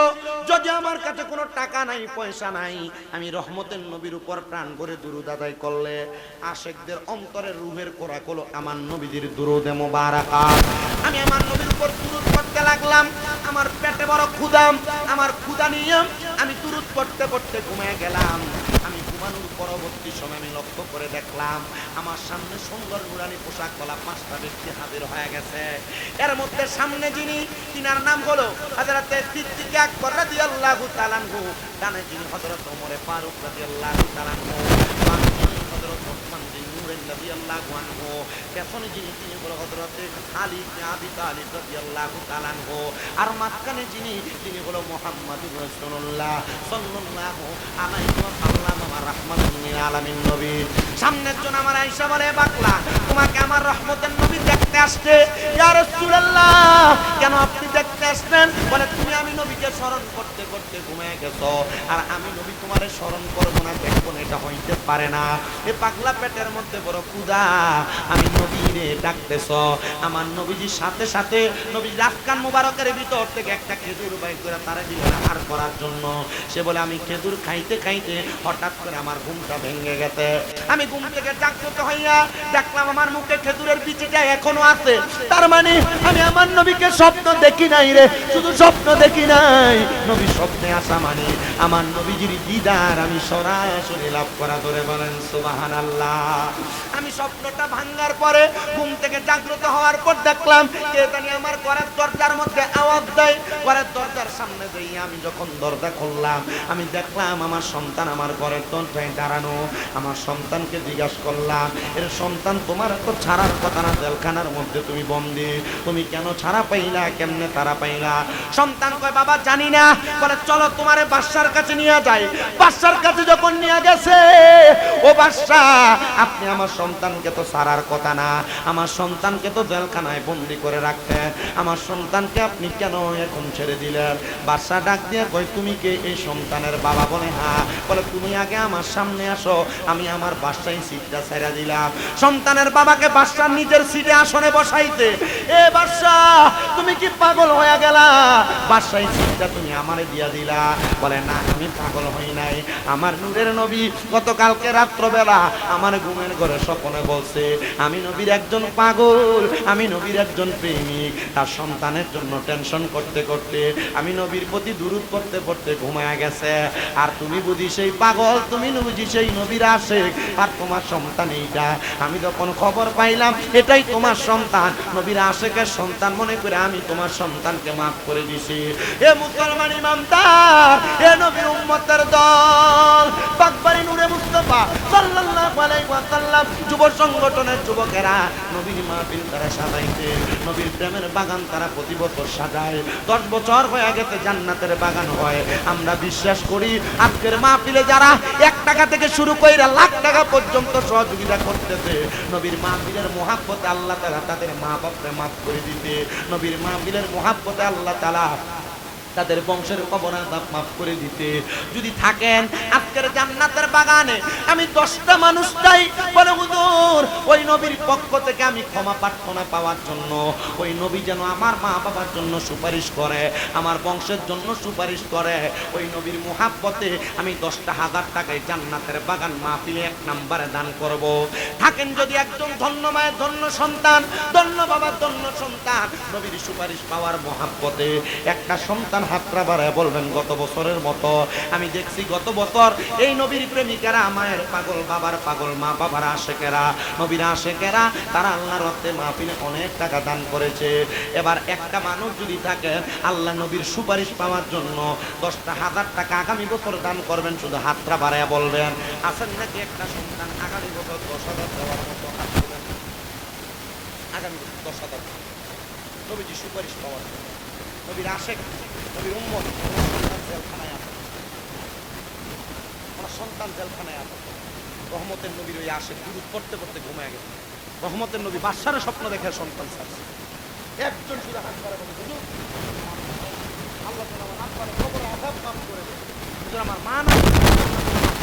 যদি আমার কাছে কোনো টাকা নাই, পয়সা নাই, আমি রহমতের নবীর উপর প্রাণ ভরে দুরূদ আদায় করলে আশিকদের অন্তরের রূহের কোরাক হলো আমার নবীর দুরূদে মুবারাকাত। আমি আমার নবীর উপর দুরূদ পড়তে লাগলাম। আমার পেটে বড় ক্ষুধা, আমার ক্ষুধা নিয়ে আমি দুরূদ পড়তে পড়তে ঘুমিয়ে গেলাম। আমি ঘুমানোর পরবর্তী সময় আমি লক্ষ্য করে দেখলাম আমার সামনে সুন্দর নুরানি পোশাক পরা 5টা ব্যক্তি হাজির হয়ে গেছে। এর মধ্যে সামনে যিনি, তিনার নাম হলো হযরতে সিদ্দিক আকবর রাদিয়াল্লাহু তাআলা আনহু, ডানে যিনি হযরত ওমর ফারুক রাদিয়াল্লাহু তাআলা আনহু, বামে যিনি হযরত ওসমান বিন নূরেন রাদিয়াল্লাহু আনহু, পেছনে যিনি তিনি হলো হযরতে আলী ইবনে আবি তালিব রাদিয়াল্লাহু তাআলা আনহু, আর মাঝখানে যিনি তিনি হলো মুহাম্মদুর রাসূলুল্লাহ সাল্লাল্লাহু আলাইহি ওয়াসাল্লাম, আমার রাহমাতুল লিল আলামিন নবী। সামনের জন আমার আয়েশা বলে, বাকলা তোমাকে আমার রহমতের নবী দেখতে আসছে। ইয়া রাসূলুল্লাহ, কেন আপনি দেখতে আসলেন? বলে তুমি আমি নবীকে স্মরণ করতে করতে ঘুমিয়ে গেছো, আর আমি নবী তোমারে স্মরণ করবো না, দেখবো না, এটা হইতে পারে না। এই পাগলা পেটের মধ্যে বড় ক্ষুধা, আমি নবীরে ডাকতেছ। আমার নবীজির সাথে সাথে নবী রাজকান মুবারকের ভিতর থেকে একটা খেজুর বাইর করে তারা দিলেন আহার করার জন্য। সে বলে আমি খেজুর খাইতে খাইতে হঠাৎ করে আমার ঘুমটা ভেঙে গেছে। আমি ঘুম থেকে জাগ্রত হইয়া দেখলাম আমার মুখে খেজুরের বিচিটা এখনো আছে। তার মানে আমি আমার নবীকে স্বপ্ন দেখি নাই রে, শুধু স্বপ্ন দেখি নাই, নবী স্বপ্নে আসা মানে আমার নবীজির দিদার আমি সরাসরি লাভ করা। ধরে বলেন সুবহানাল্লাহ। আমি স্বপ্ন স্বপ্নটা ভাঙার পরে ঘুম থেকে জাগ্রত হওয়ার পর দেখলাম কে জানি আমার ঘরের দরজার মধ্যে আওয়াজ দেয়। ঘরের দরজার সামনে যেই আমি যখন দরজা খুললাম, আমি দেখলাম আমার সন্তান আমার ঘরের দরজায় দাঁড়ানো। আমার সন্তানকে জিজ্ঞাসা করলাম, এর সন্তান তোমার তো ছাড়ার কথা না, জেলখানার মধ্যে তুমি বন্দী, তুমি কেন ছাড়া পাইলা, কেমনে তারা পাইলা? সন্তান কয়, বাবা জানি না। বলে চলো তোমারে বাদশার কাছে নিয়ে যাই। বাদশার কাছে যখন নিয়ে গেছে, ও বাদশা, আপনি আমার সন্তানকে তো ছাড়ার কথা না, আমার সন্তানকে তো জেলখানায় বন্দি করে রাখতেন, আমার সন্তানকে আপনি কেন এখন ছেড়ে দিলেন? বাদশা ডাক দিয়ে কয়, তুমি কে? এই সন্তানের বাবা। বলে হ্যাঁ। বলে তুমি আগে আমার সামনে আসো, আমি আমার বাদশাই সিটটা ছেড়ে দিলাম। সন্তানের বাবাকে বাদশার নিজের সিটে আসনে বসাইতে, এ বাদশা তুমি কি পাগল হয়ে গেলা? বাদশাই সিটটা তুমি আমারে দিয়া দিলা। বলে না, আমি পাগল হই নাই, আমার নূরের নবী গতকালকে রাত্রবেলা আমার ঘুমের ঘরে স্বপ্নে বলছে আমি নবীর একজন পাগল, আমি নবীর একজন প্রেমিক। তার সন্তানের জন্য টেনশন করতে করতে আমি নবীর প্রতি দুরূদ পড়তে পড়তে ঘুমায়া গেছে। আর তুমি বুঝি সেই পাগল, তুমি বুঝি সেই নবীর আশিক, আর তোমার সন্তান এইটা। আমি যখন খবর পাইলাম এটাই তোমার সন্তান, নবীর আশিকের সন্তান মনে করে আমি তোমার সন্তানকে মাফ করে দিছি। এ মুসলমান ইমানদার, এ নবীর উম্মতের দল, পাকবাড়ি নূরে মুস্তাফা সাল্লাল্লাহু আলাইহি ওয়াসাল্লাম যুব সংগঠনের যুবকেরা নবীর মাহফিল তারা সাজাইতে, নবীর প্রেমের বাগান তারা প্রতি বছর সাজায়। 10 বছর হয়ে গেছে জান্নাতের বাগান হয়। আমরা বিশ্বাস করি আজকের মাহফিলে যারা 1 টাকা থেকে শুরু করে লাখ টাকা পর্যন্ত সহযোগিতা করতেছে, নবীর মাহফিলের মুহাব্বতে আল্লাহ তাআলা তাদের মা বাপকে মাফ করে দিতে, নবীর মাহফিলের মুহাব্বতে আল্লাহ তাআলা তাদের বংশের কবর আযাব মাফ করে দিতে। যদি থাকেন আজকের জান্নাতের বাগানে, আমি 10টা মানুষ চাই। বলে হুজুর, ওই নবীর পক্ষ থেকে আমি ক্ষমা প্রার্থনা পাওয়ার জন্য, ওই নবী যেন আমার মা বাবার জন্য সুপারিশ করে, আমার বংশের জন্য সুপারিশ করে, ওই নবীর মুহাব্বতে আমি 10,000 টাকায় জান্নাতের বাগান মাহফিলে 1 নম্বরে দান করব। থাকেন যদি একজন ধন্য মায়ের ধন্য সন্তান, ধন্য বাবার ধন্য সন্তান, নবীর সুপারিশ পাওয়ার মুহাব্বতে একটা সন্তান হাতটা বাড়ায় বলবেন গত বছরের মতো আমি দেখছি গত বছর এই নবীর প্রেমিকেরা, মায়ের পাগল, বাবার পাগল, মা বাবার আশেকেরা, নবীর আশেকেরা, তারা আল্লাহর রাস্তায় মাহফিলে অনেক টাকা দান করেছে। এবার একটা মানুষ যদি থাকে আল্লাহ নবীর সুপারিশ পাওয়ার জন্য 10,000 টাকা আগামী বছর দান করবেন, শুধু হাতটা বাড়ায় বলবেন আছেন নাকি একটা সন্তান আগামী বছর 10,000 দেওয়ার মতো হাত তুলবেন। আগামী বছর 10,000 নবীজি সুপারিশ পাওয়ার জন্য, নবীর আশেক, নবীর উম্মত, সন্তান জেলখানায় আছে, আমার সন্তান জেলখানায় আছে। রহমতের নবীর ওই আশেক দুরূদ পড়তে পড়তে ঘুমিয়ে গেছে। রহমতের নবী বাদশার স্বপ্ন দেখে সন্তান ছাড়ছে। একজন শুধু হাত করে বলে, হুজুর আল্লাহ তাআলা আমার আব্বার কবরে আযাব মাফ করে দেন। হুজুর আমার মা না,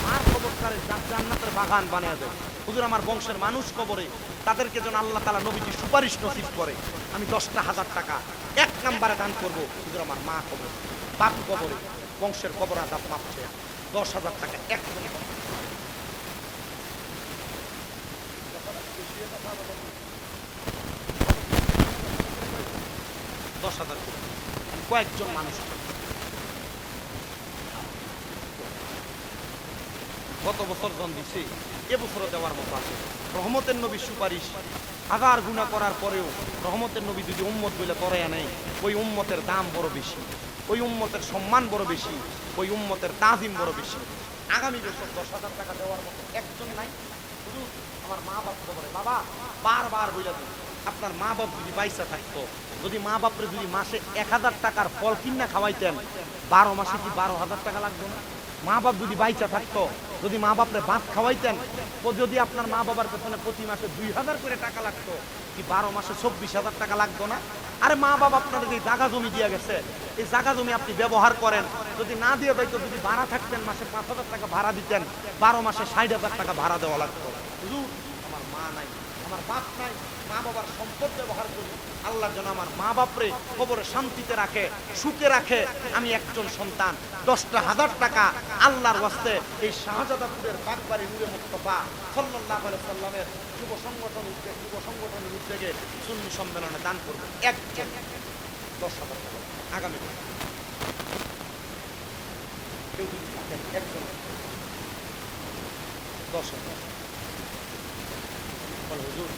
মার কবর করে জান্নাতের বাগান বানিয়ে দেয়। হুজুর আমার বংশের মানুষ কবরে, তাদেরকে যেন আল্লাহ তাআলা নবীজি সুপারিশ নসিব করে। আমি 10,000 টাকা 1 নম্বরে দান করব। হুজুর আমার মা কবর, বাপ কবরে, বংশের কবর আযাব মাফ করে 10,000 টাকা একজন। 10,000 কয়েকজন মানুষ গত বছর জন দিছে, এবছরও দেওয়ার মতো আছে। রহমতের নবীর সুপারিশ হাজার গুনাহ করার পরেও রহমতের নবী যদি উম্মত বলে করাইয়া নেয়, ওই উম্মতের দাম বড় বেশি, ওই উম্মতের সম্মান বড় বেশি, ওই উম্মতের তাজিম বড় বেশি। আগামী বছর 10,000 টাকা দেওয়ার মতো একজন নাই। শুধু আমার মা বাপ বলে, বাবা বারবার বইলা দিন, আপনার মা বাপ যদি বাইসা থাকতো, যদি মা বাপরে যদি মাসে 1,000 টাকার ফল কিনা খাওয়াইতেন, 12 মাসে কি 12,000 টাকা লাগতো না? মা বাপ যদি বাইচা থাকতো, যদি মা বাপরে ভাত খাওয়াইতেন, তো যদি আপনার মা বাবার পেছনে প্রতি মাসে 2,000 করে টাকা লাগতো, কি 12 মাসে 24,000 টাকা লাগতো না? আরে মা বাবা আপনাদের এই জায়গা জমি দিয়ে গেছে, এই জায়গা জমি আপনি ব্যবহার করেন, যদি না দিয়ে যাইতো, যদি ভাড়া থাকতেন মাসে 5,000 টাকা ভাড়া দিতেন, 12 মাসে 60,000 টাকা ভাড়া দেওয়া লাগতো। হুজুর আমার মা নাই, আমার বাপ নাই, মা বাবার সম্পদ ব্যবহার করি, আল্লাহ যেন আমার মা বাপরে কবরে শান্তিতে রাখে, সুখে রাখে। আমি একজন সন্তান 10,000 টাকা আল্লাহর ওয়াস্তে এই শাহজাদাপুরের পাকবাড়ি নূরে মুস্তাফা সাল্লাল্লাহু আলাইহি সাল্লামের যুব সংগঠনের উদ্যোগে সুন্নি সম্মেলনে দান করব। একজন 10,000 টাকা আগামী কেউ যদি থাকেন একজন 10,000 হুজুর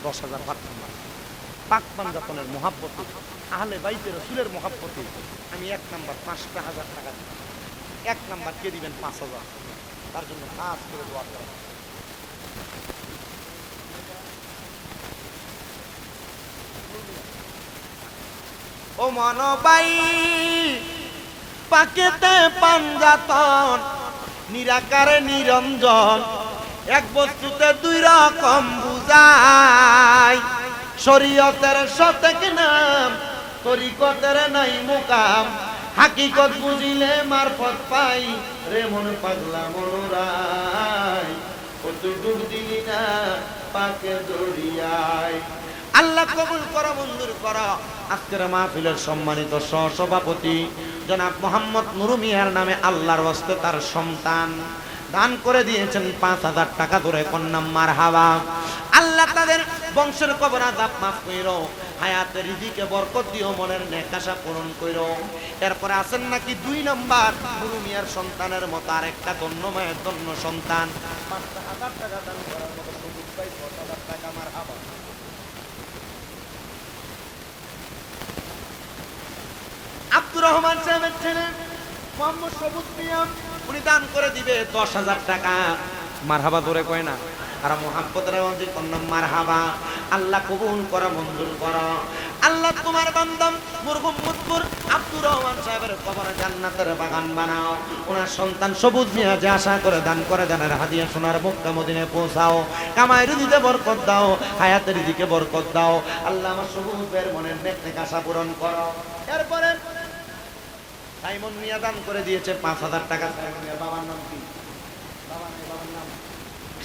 10,000 পাক নাম্বার, পাক পাঞ্জাতনের মহাব্বতে, আহলে বাইতে রাসূলের মহাব্বতে আমি 1 নাম্বার 5,000 টাকা দিই। 1 নাম্বার কে দিবেন 5,000, তার জন্য খাস করে দোয়া করেন। ও মনবাই পাকেতে পাঞ্জাতন, নিরাকারে নিরঞ্জন, এক বস্তুতে দুই রকম বুঝায়। শরীয়তের সতেক নাম, তরিকতের নাই মুকাম, হাকিকত বুঝিলে মারফত পাই, রে মন পাগলা মনোরাই, ও তুই ডুব দিলি না পাকের দরিয়ায়। আল্লাহ কবুল করো, মঞ্জুর করো। আজকের মাহফিলের সম্মানিত সহসভাপতি জনাব মোহাম্মদ নুরু মিয়ার নামে আল্লাহর ওয়াস্তে তার সন্তান দান করে দিয়েছেন 5,000 টাকা ধরে, কন্যা মারহাবা। আল্লাহ তাদের বংশের কবর আযাব মাফ কইরো, হায়াতের রিজিকে বরকত দিও, মনের নেক আশা পূরণ কইরো। এরপরে আছেন নাকি 2 নাম্বার নুরু মিয়ার সন্তানের মতো আরেকটা ধন্য মায়ের ধন্য সন্তান, 5,000 টাকা দান করার মতো সুযোগ পাই, 10,000 টাকা মারহাবা। আব্দুর রহমান সাহেবের ছেলে মোহাম্মদ সবুজ মিয়া, উনি দান করে দিবে 10,000 টাকা, মারহাবা ধরে কয় না, আর মোহাম্মদ রাওয়াজি কন্যা মারহাবা। আল্লাহ কবুল করা, মঞ্জুর করো। আল্লাহ তোমার বান্দা মরহুম মুদপুর আব্দুর রহমান সাহেবের কবরে জান্নাতের বাগান বানাও। ওনার সন্তান সবুজ মিয়া যে আশা করে দান করে জানের হাদিয়া সোনার মক্কা মদিনায় পৌঁছাও। কামায়ের দিতে বরকত দাও, হায়াতের দিকে বরকত দাও। আল্লাহ আমার সবুজ ভাইয়ের মনের নেক নেক আশা পূরণ করো। এরপরে সাইমন মিয়া দান করে দিয়েছে 5,000 টাকা। সাইমন মিয়ার বাবার নাম কি? বাবার নাম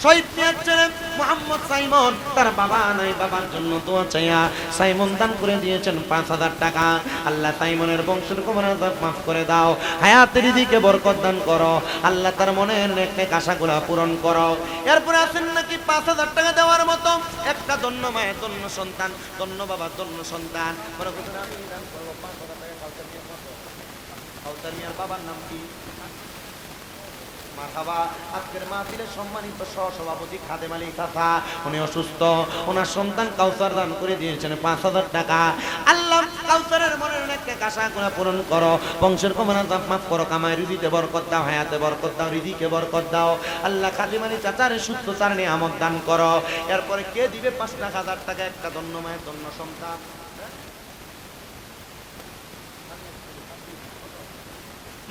শহীদ মিয়ার ছেলে মোহাম্মদ সাইমন, তার বাবা নাই, বাবার জন্য দোয়া চাইয়া সাইমন দান করে দিয়েছেন 5,000 টাকা। আল্লাহ সাইমনের বংশের কবর আযাব মাফ করে দাও, হায়াতের দিকে বরকত দান করো। আল্লাহ তার মনের নেক নেক আশাগুলো পূরণ করো। এরপরে আছেন নাকি 5,000 টাকা দেওয়ার মতো একটা ধন্য মায়ের ধন্য সন্তান, ধন্য বাবার ধন্য সন্তান। বড় কথা আমি দান করব 5,000 টাকা। কাউসার মিয়ার বাবার নাম কি? মারহাবা। আজকের মাহফিলের সম্মানিত সহসভাপতি খাদেম আলী চাচা, উনি অসুস্থ, ওনার সন্তান কাউসার দান করে দিয়েছেন 5,000 টাকা। আল্লাহ কাউসারের মনের নেক আশাগুলো পূরণ করো, বংশের কবর আযাব মাফ করো, কামাই রিজিকে বরকত দাও, হায়াতে বরকত দাও, রিজিকে বরকত দাও। আল্লাহ খাদেম আলী চাচার সুস্থতার নিয়ামত দান করো। এরপরে কে দিবে 5,000 টাকা? একটা ধন্য মায়ের ধন্য সন্তান।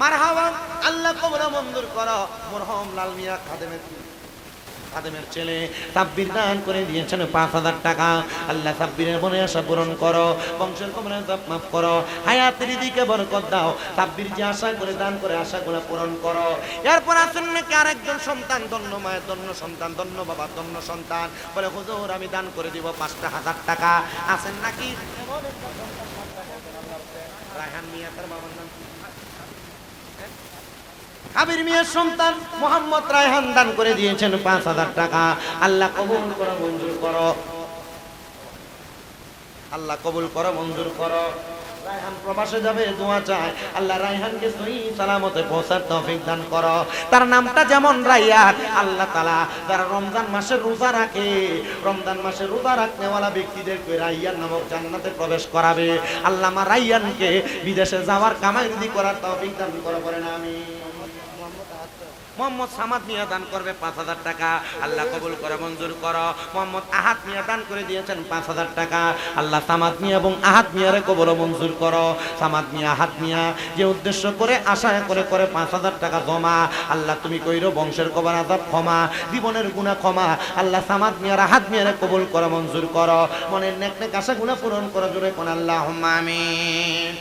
মারহাবা। আল্লাহ কবর মঞ্জুর করো। মরহুম লাল মিয়া খাদেমের ছেলে সাব্বির দান করে দিয়েছেন 5,000 টাকা। আল্লাহ সাব্বিরের মনে আশা পূরণ করো, বংশের কবর আযাব মাফ করো, হায়াতের দিকে বরকত দাও। সাব্বির যে আশা করে দান করে আশাগুলো পূরণ করো। এরপর আছেন নাকি আরেকজন সন্তান, ধন্য মায়ের ধন্য সন্তান, ধন্য বাবার ধন্য সন্তান, বলে হুজুর আমি দান করে দিব 5,000 টাকা। আছেন নাকি রায়হান মিয়া, তার বাবার নাম কি? কাবির মিয়ার সন্তান মোহাম্মদ রায়হান দান করে দিয়েছেন 5,000 টাকা। আল্লাহ কবুল করো, মঞ্জুর করো। আল্লাহ কবুল করো, মঞ্জুর করো। রায়হান প্রবাসে যাবে, দোয়া চায় আল্লাহ রায়হানকে সহি সালামতে পৌঁছার তৌফিক দান করো। তার নামটা যেমন রায়হান, আল্লাহ তাআলা যারা রমজান মাসে রোজা রাখে, রমজান মাসে রোজা রাখনেওয়ালা ব্যক্তিদেরকে রায়হান নামক জান্নাতে প্রবেশ করাবে। আল্লাহ আমার রায়হানকে বিদেশে যাওয়ার কামাই রুজি করার তৌফিক দান করো, বলেন আমিন। মোহাম্মদ সামাদ মিয়া দান করবে 5,000 টাকা। আল্লাহ কবুল করে, মঞ্জুর করো। মোহাম্মদ আহাদ মিয়া দান করে দিয়েছেন 5,000 টাকা। আল্লাহ সামাদ মিয়া এবং আহাদ মিয়ারে কবুল ও মঞ্জুর করো। সামাদ মিয়া, আহাদ মিয়া যে উদ্দেশ্য করে আশা করে 5,000 টাকা জমা, আল্লাহ তুমি কইরো বংশের কবর আযাব ক্ষমা, জীবনের গুনাহ ক্ষমা। আল্লাহ সামাদ মিয়ার, আহাদ মিয়ারে কবুল করো, মঞ্জুর করো। মনের নেক নেক আশা গুনাহ পূরণ করো, জোরে কোন আল্লাহুম্মা আমিন।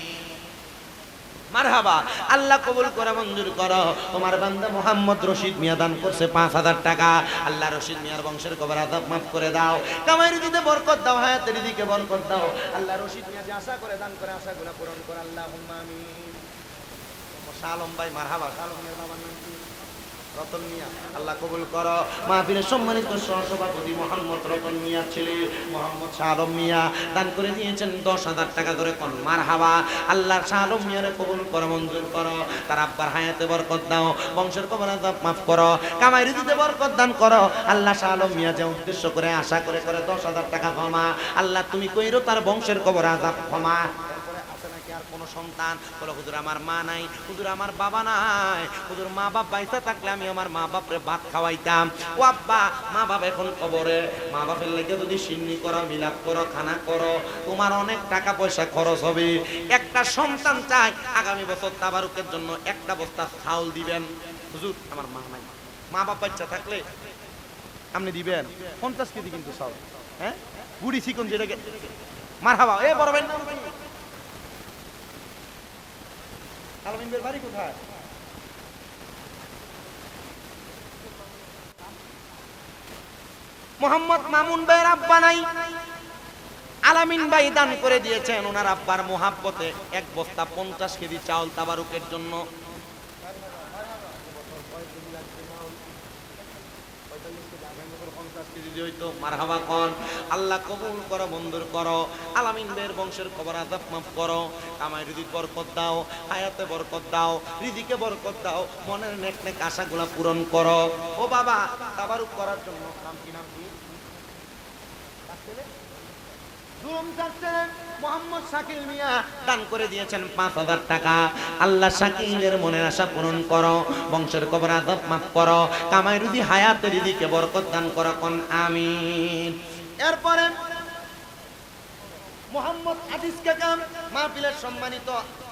মারহাবা। আল্লাহ কবুল করে, মঞ্জুর করো। তোমার বান্দা মোহাম্মদ রশিদ মিয়া দান করছে 5,000 টাকা। আল্লাহ রশিদ মিয়ার বংশের কবর আযাব মাফ করে দাও, কামাই রুজিতে বরকত দাও, হায়াতের দিকে বরকত দাও। আল্লাহ রশিদ মিয়া যে আশা করে দান করে আশাগুলো পূরণ করো, আল্লাহুম্মা আমিন। শালম ভাই মারহাবা। শালম মিয়ার বাবার নাম কি? রতন মিয়া, আল্লাহ কবুল করো। মাহফিলের সম্মানিত সহসভাপতি মোহাম্মদ রতন মিয়া ছেলে মোহাম্মদ শাহ আলম মিয়া দান করে দিয়েছেন 10,000 টাকা করে। কোন মারহাবা। আল্লাহ শাহ আলম মিয়ারে কবুল করো, মঞ্জুর করো। তার আব্বার হায়াতে বরকত দাও, বংশের কবর আযাব মাফ করো, কামাই রুজিতে বরকত দান করো। আল্লাহ শাহ আলম মিয়া যে উদ্দেশ্য করে আশা করে 10,000 টাকা ক্ষমা, আল্লাহ তুমি কইরো তার বংশের কবর আযাব ক্ষমা। কোন সন্তান বলে হুজুর আমার মা নাই, হুজুর আমার বাবা নাই, হুজুর মা বাপ বাইসা থাকলে আমি আমার মা বাপরে ভাত খাওয়াইতাম। ও আব্বা, মা বাপ এখন কবরে, মা বাপের লেগে যদি সিন্নি করো, মিলাপ করো, খানা করো, তোমার অনেক টাকা পয়সা খরচ হবে। একটা সন্তান চাই আগামী বছর তাবারুকের জন্য একটা বস্তা চাউল দিবেন। হুজুর আমার মা নাই, মা বাপ বাচ্চা থাকলে আপনি দিবেন 50 কেজি কিন্তু চাউল। হ্যাঁ, বুড়ি চিকন যেটাকে মারহাবা। এ বড় ভাই নাম আলমিনদের বাড়ি কোথায়? মোহাম্মদ মামুন ভাইয়ের আব্বা নাই, আলামিন ভাই দান করে দিয়েছেন ওনার আব্বার মোহাব্বতে 1 বস্তা 50 কেজি চাউল তাবারুকের জন্য। আল্লাহ কবুল করো, মঞ্জুর করো। আলামিন ভাইয়ের বংশের কবর আযাব মাফ করো, কামাই রুজিতে বরকত দাও, হায়াতে বরকত দাও, রিজিকে বরকত দাও, মনের নেক নেক আশাগুলা পূরণ করো। ও বাবা, তাবারুক করার জন্য নাম কি মোহাম্মদ শাকিল মিয়া দান করে দিয়েছেন 5,000 টাকা। আল্লাহ শাকিলের মনের আশা পূরণ করো, বংশের কবর আযাব মাফ করো, কামাই রুজি হায়াতে রিজিকে বরকত দান করো। কোন আমিন। এরপরে মোহাম্মদ আদিস কাকা, মাহফিলের সম্মানিত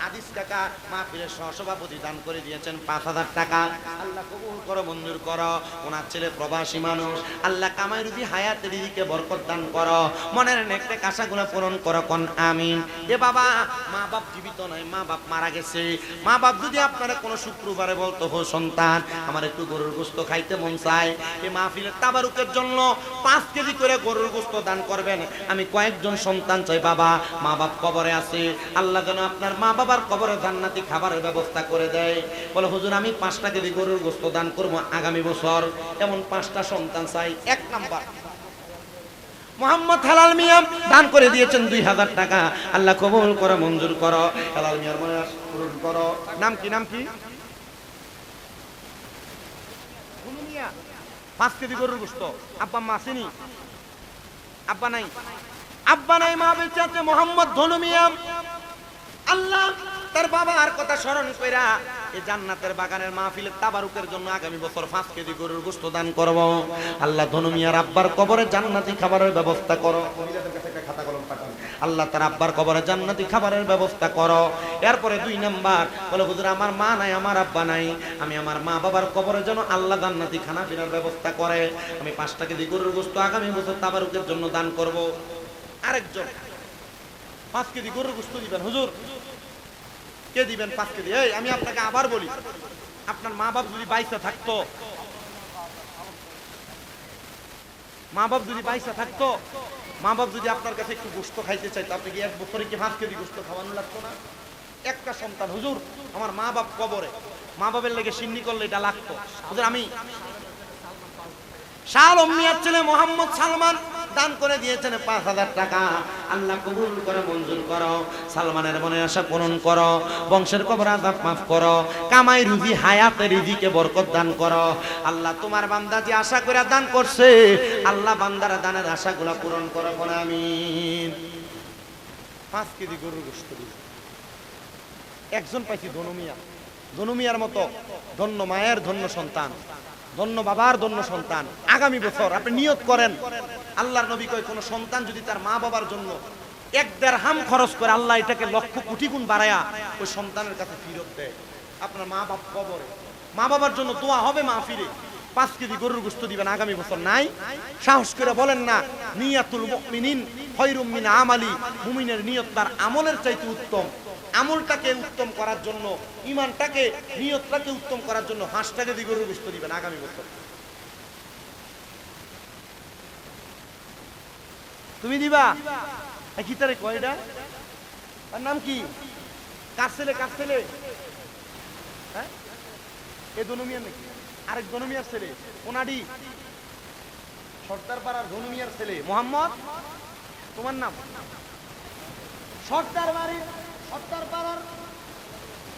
আদিস কাকা মাহফিলের সহসভাপতি দান করে দিয়েছেন 5,000 টাকা। আল্লাহ কবুল করো, মঞ্জুর করো। ওনার ছেলে প্রবাসী মানুষ, আল্লাহ কামাই রুজি হায়াতে রিজিকে বরকত দান করো, মনের নেক নেক আশাগুলো পূরণ করো। কোন আমিন। এ বাবা, মা বাপ জীবিত নাই, মা বাপ মারা গেছে। মা বাপ যদি আপনারা কোনো শুক্রবারে বলতো, হো সন্তান আমার একটু গরুর গোশত খাইতে মন চায়, এই মাহফিলের তাবারুকের জন্য 5 কেজি করে গরুর গোশত দান করবেন। আমি কয়েকজন সন্তান চাই বাবা, মা বাপ কবরে আছে, আল্লাহ যেন আপনার মা বাবার কবরে জান্নাতি খাবারের ব্যবস্থা করে দেয়। বলে হুজুর আমি 5টা কেজি গরুর গোশত দান করব আগামী বছর। এমন 5টা সন্তান চাই। 1 নাম্বার মোহাম্মদ হেলাল মিয়া দান করে দিয়েছেন 2,000 টাকা। আল্লাহ কবুল করো, মঞ্জুর করো। হেলাল মিয়ার মনে আশা পূরণ করো। নাম কি? নাম কি? 5 কেজি গরুর গোশত। আব্বা মা আসেনি? আব্বা নাই, আব্বা নাই, মা বেঁচে আছে। মোহাম্মদ ধনু মিয়া, আল্লাহ তার বাবার কথা স্মরণ কইরা এই জান্নাতের বাগানের মাহফিলের তাবারুকের জন্য আগামী বছর 5 কেজি গরুর গোশত দান করব। আল্লাহ ধনু মিয়ার আব্বার কবরে জান্নাতি খাবারের ব্যবস্থা করো। আল্লাহ তার আব্বার কবরে জান্নাতি খাবারের ব্যবস্থা করো। এরপরে 2 নাম্বার বলে হুজুর আমার মা নাই, আমার আব্বা নাই, আমি আমার মা বাবার কবরে যেন আল্লাহ জান্নাতি খানা পিনার ব্যবস্থা করে। আমি 5টা কেজি গরুর গোশত আগামী বছর তাবারুকের জন্য দান করব। আরেকজন 5 কেজি গরুর গোশত দিবেন। হুজুর কে দিবেন 5 কেজি? এই আমি আপনাকে আবার বলি, আপনার মা বাপ যদি বাইসা থাকতো, মা বাপ যদি বাইসা থাকতো, মা বাপ যদি আপনার কাছে একটু গোশত খাইতে চাইতো, আপনি কি 1 বছরে কি 5 কেজি গোশত খাওয়ানো লাগতো না? একটা সন্তান, হুজুর আমার মা বাপ কবরে, মা বাপের লেগে সিন্নি করলে এটা লাগতো। হুজুর আমি শাহ আলম মিয়ার ছেলে মোহাম্মদ সালমান দান করে দিয়েছেন 5,000 টাকা। আল্লাহ কবুল করে, মঞ্জুর করো। সালমানের মনের আশা পূরণ করো, বংশের কবর আযাব মাফ করো, কামাই রুজি হায়াতে রিজিকে বরকত দান করো। আল্লাহ তোমার বান্দা যে আশা করে দান করছে, আল্লাহ বান্দার দানের আশাগুলো পূরণ করো। বলে আমিন। 5 কেজি গরুর গোশত দিয়েছে। একজন পাইছি ধনু মিয়া, ধনু মিয়ার মতো ধন্য মায়ের ধন্য সন্তান, ধন্য বাবার ধন্য সন্তান। আগামী বছর আপনি নিয়ত করেন, আল্লাহর নবী কয় কোন সন্তান যদি তার মা বাবার জন্য 1 দিরহাম খরচ করে, আল্লাহ এটাকে লক্ষ কোটি গুণ বাড়ায়া ওই সন্তানের কাছে ফেরত দেয়। আপনার মা বাপ কবরে, মা বাবার জন্য দোয়া হবে মাহফিলে। 5 কেজি গরুর গোশত দিবেন আগামী বছর। নাই সাহস করে বলেন না, নিয়াতুল মুমিনিন খায়রুম মিন আমালি, মুমিনের নিয়ত তার আমলের চাইতে উত্তম। আমলটাকে উত্তম করার জন্য, ঈমানটাকে, নিয়তটাকে উত্তম করার জন্য 5 কেজি গরুর গোশত দিবেন আগামী বছর। তুমি দিবা? কি তারে কয়টা? আর নাম কি? কার ছেলে? কার ছেলে? হ্যাঁ, এ ধনু মিয়া নাকি? আরেক ধনু মিয়ার ছেলে ওনাডি সর্দার পাড়ার ধনু মিয়ার ছেলে মোহাম্মদ, তোমার নাম সর্দার বাড়ির সর্দার পাড়ার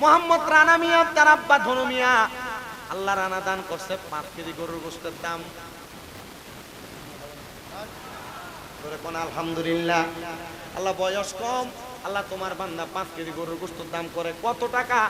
মোহাম্মদ রানা মিয়া, তার আব্বা ধনু মিয়া। আল্লাহ রানা দান করছে 5 কেজি গরুর গোশতের দাম। আলহামদুলিল্লাহ। আল্লাহ বয়স কম, আল্লাহ তোমার বান্দা 5 কেজি গরুর গোশতের দাম করে কত টাকা?